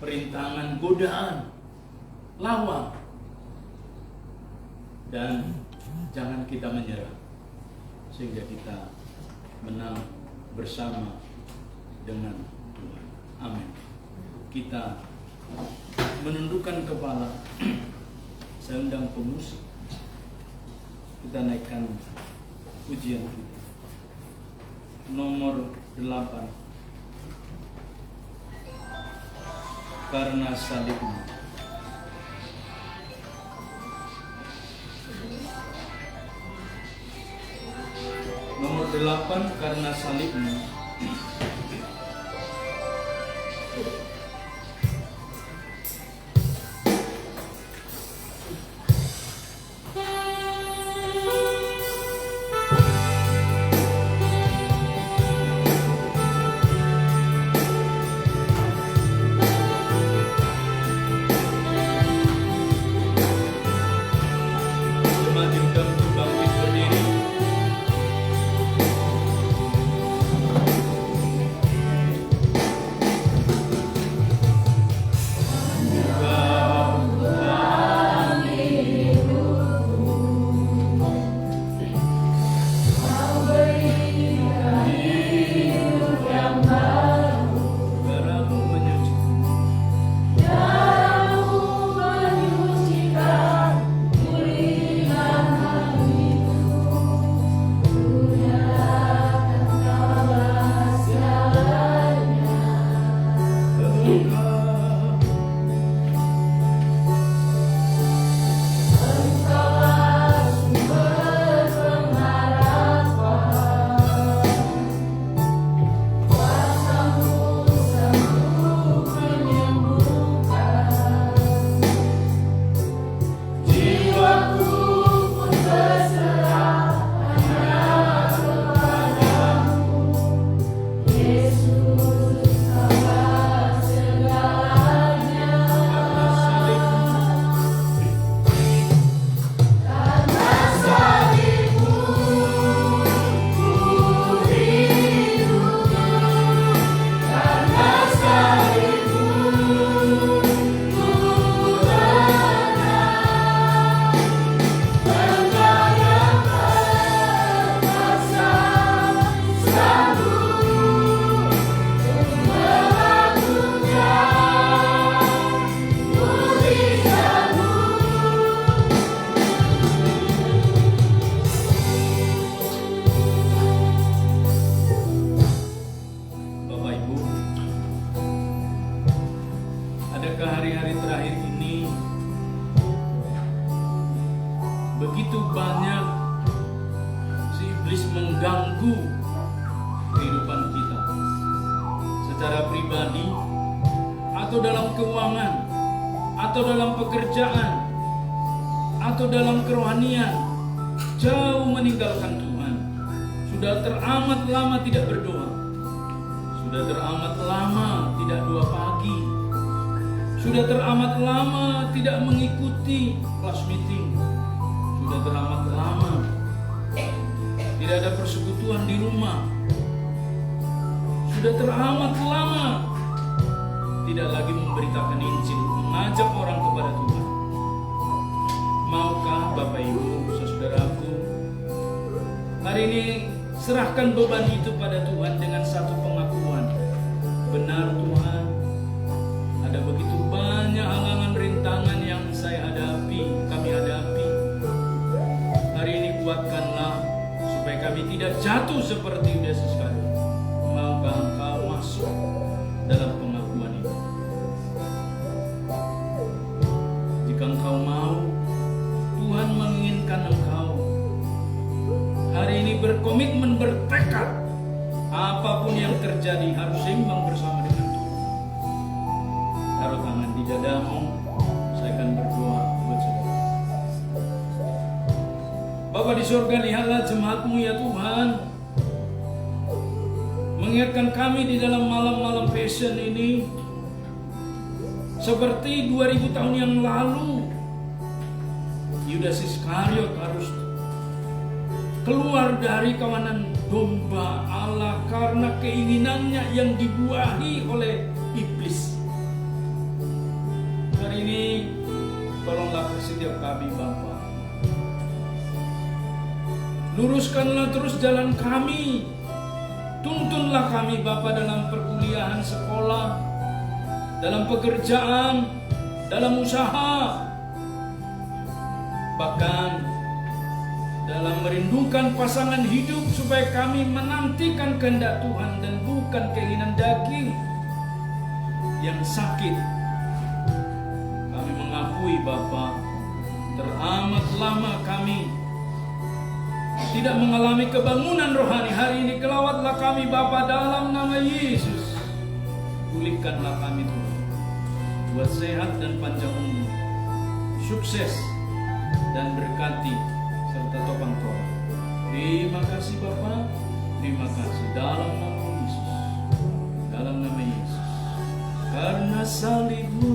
perintangan, godaan, lawan, dan jangan kita menyerah, sehingga kita menang bersama dengan Tuhan. Amin. Kita menundukkan kepala. Saya undang pemusik. Kita naikkan pujian kita. Nomor 8. Karena salibmu. Nomor 8, karena salibmu. begitu banyak si iblis mengganggu kehidupan kita secara pribadi atau dalam keuangan atau dalam pekerjaan atau dalam kerohanian, jauh meninggalkan Tuhan. Sudah teramat lama tidak berdoa, sudah teramat lama tidak doa pagi, sudah teramat lama tidak mengikuti kelas meeting, sudah teramat lama tidak ada persekutuan di rumah, sudah teramat lama tidak lagi memberitakan Injil, mengajak orang kepada Tuhan. Maukah Bapak Ibu, saudaraku, hari ini serahkan beban itu pada Tuhan dengan satu pengakuan. Benar Tuhan, ada begitu banyak halangan rintangan yang saya hadapi, kami hadapi. Hari ini kuatkanlah supaya kami tidak jatuh seperti Yudas Iskariot. Maukah Engkau masuk dalam pengakuan itu? Jika Engkau mau, Tuhan menginginkan Engkau hari ini berkomitmen, bertekad, apapun yang terjadi harus seimbang bersama dengan Tuhan. Taruh tangan di dadamu, saya akan berdoa buat saudara. Bapa di surga, lihatlah jemaat-Mu ya Tuhan, mengingatkan kami di dalam malam-malam passion ini, Seperti 2000 tahun yang lalu, Yudas Iskariot harus keluar dari kawanan domba Allah karena keinginannya yang dibuahi oleh iblis. Hari ini tolonglah setiap kami Bapa, luruskanlah terus jalan kami, tuntunlah kami Bapa dalam perkuliahan sekolah, dalam pekerjaan, dalam usaha, bahkan dalam merindukan pasangan hidup, supaya kami menantikan kehendak Tuhan dan bukan keinginan daging yang sakit. Kami mengakui Bapa, teramat lama kami tidak mengalami kebangunan rohani. Hari ini kelawatlah kami Bapa dalam nama Yesus. Pulihkanlah kami Tuhan, buat sehat dan panjang umur, sukses dan berkati serta topang tolong. Terima kasih Bapa, terima kasih dalam nama Yesus, dalam nama Yesus. Karena salibmu,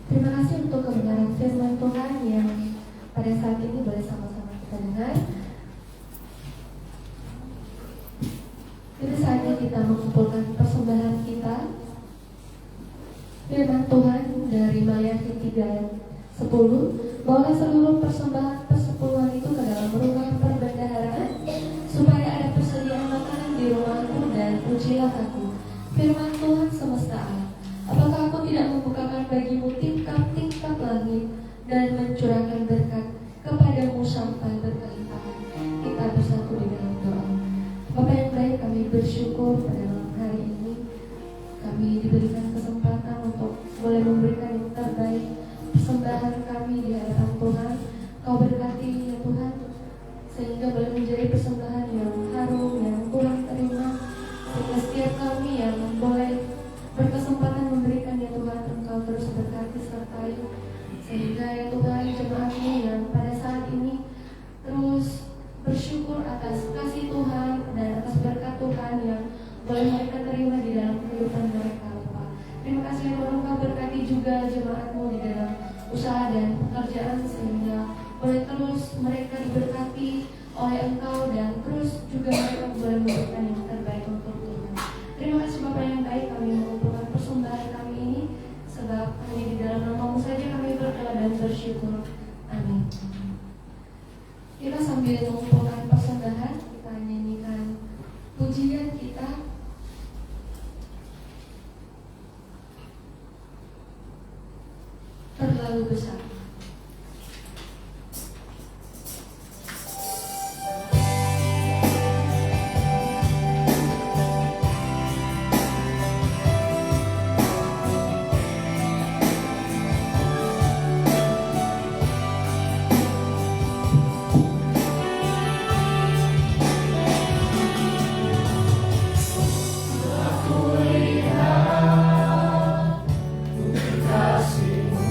terima kasih untuk kebenaran firman Tuhan yang pada saat ini boleh sama-sama kita dengar. Jadi saatnya kita mengumpulkan persembahan kita. Firman Tuhan dari Malayaki 3:10, bawalah seluruh persembahan persepuluhan itu ke dalam rumah perbendaharaan, supaya ada persediaan makanan di rumahku, dan pujilah aku, firman Tuhan semesta alam. Apakah aku tidak membukakan bagimu tingkap-tingkap langit dan mencurahkan berkat kepadamu sampai berkelimpahan? Kita bersatu di dalam doa. Bapa yang baik, kami bersyukur pada malam hari ini kami diberikan kesempatan untuk boleh memberikan yang terbaik, persembahan kami di hadapan Tuhan. Kau berkati ya Tuhan, sehingga boleh menjadi persembahan yang harum, yang Tuhan terima. Sehingga setiap kami yang boleh berkesempatan memberikan ya Tuhan, Engkau terus berkati sertai, sehingga ya Tuhan jemaat-Mu yang pada saat ini terus bersyukur atas kasih Tuhan dan atas berkat Tuhan yang boleh mereka terima di dalam kehidupan mereka Bapak. Terima kasih ya Tuhan, Engkau berkati juga jemaat-Mu di dalam usaha dan pekerjaan, sehingga boleh terus mereka diberkati oleh Engkau dan terus juga mereka boleh memberikan yang terbaik untuk Tuhan. Terima kasih Bapak yang baik, kami mengumpulkan persembahan kami ini, sebab hanya di dalam nama-Mu saja kami berdoa dan bersyukur. Amin. Kita sambil mengumpulkan persembahan, kita nyanyikan pujian kita. Terlalu besar. Kasih-Mu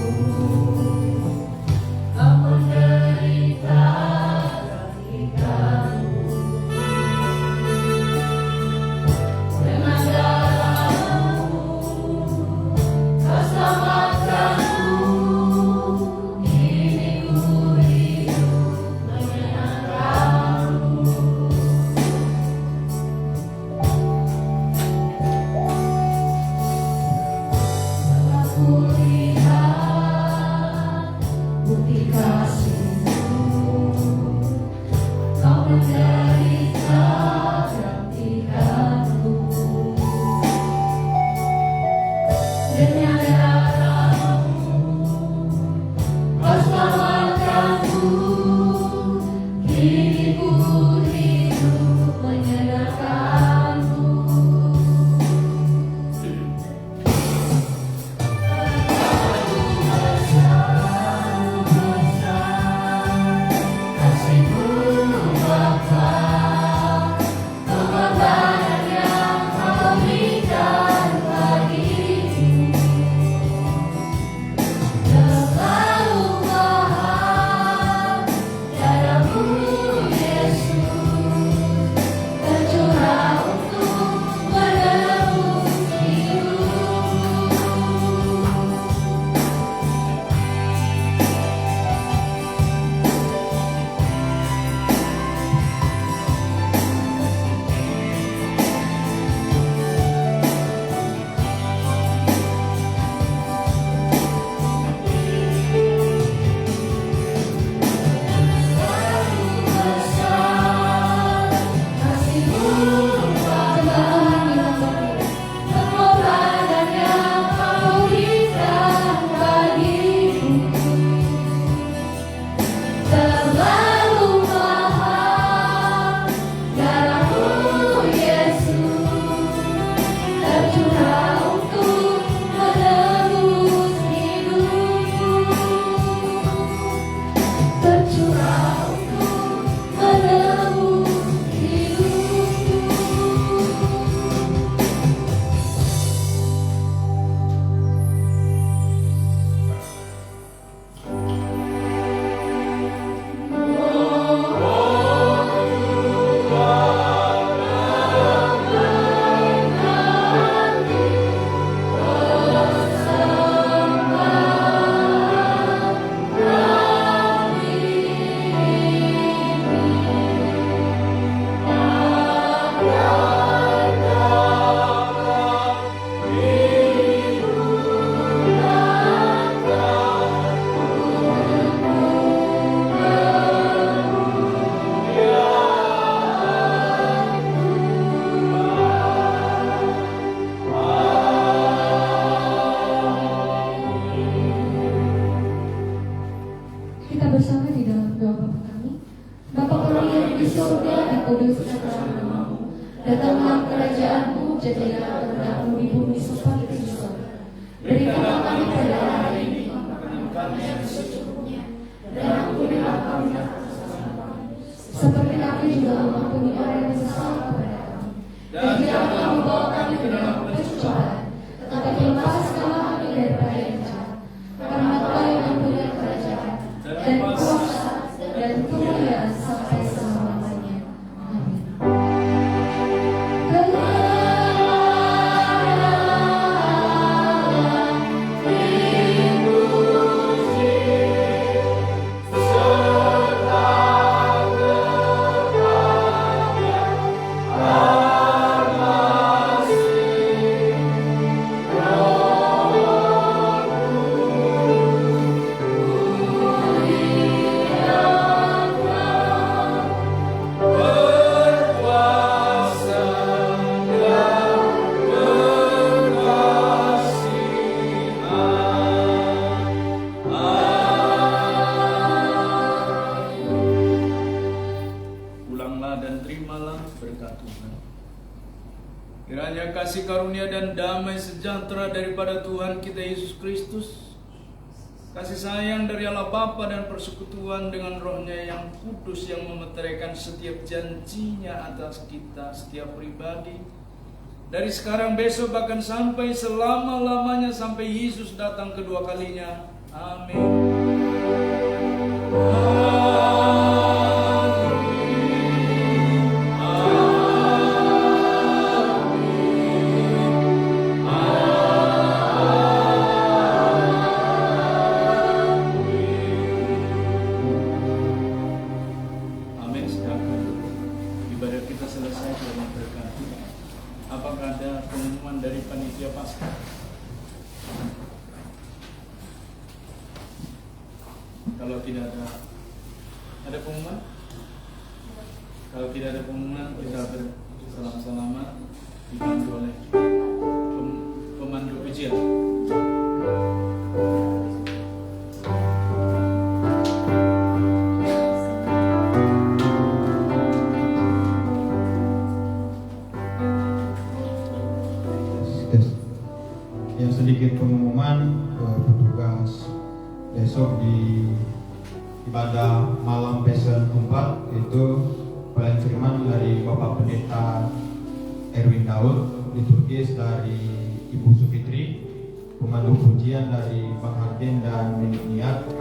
di surga dikuduskan namamu. Datanglah kerajaanmu, jadilah kehendakmu di bumi seperti di surga. Berikanlah kami pada hari ini makanan kami yang secukupnya, dan ampunilah kami atas kesalahan kami, seperti kami juga mengampuni orang yang bersalah kepada kami. Dan janganlah membawa kami ke dalam pencobaan, tetapi lepaskanlah kami daripada yang jahat. Karena Engkau yang mempunyai kerajaan dan kuasa dan kemuliaan sampai selama-lamanya. Amin. Kiranya kasih karunia dan damai sejahtera daripada Tuhan kita Yesus Kristus, kasih sayang dari Allah Bapa dan persekutuan dengan Roh-Nya yang kudus yang memeteraikan setiap janjinya atas kita setiap pribadi, dari sekarang, besok, bahkan sampai selama-lamanya, sampai Yesus datang kedua kalinya. Amin. Apakah ada pengumuman dari panitia Paskah? Kalau tidak ada pengumuman? Kalau tidak ada pengumuman, kita bersalaman-salaman dibantu oleh pemandu ujian. Yang sedikit pengumuman petugas besok di ibadah malam Passion 4 itu paling firman dari Bapak Pendeta Erwin Daud, liturgis dari Ibu Sufitri, pemandu pujian dari Bang Arden dan Minik Niat,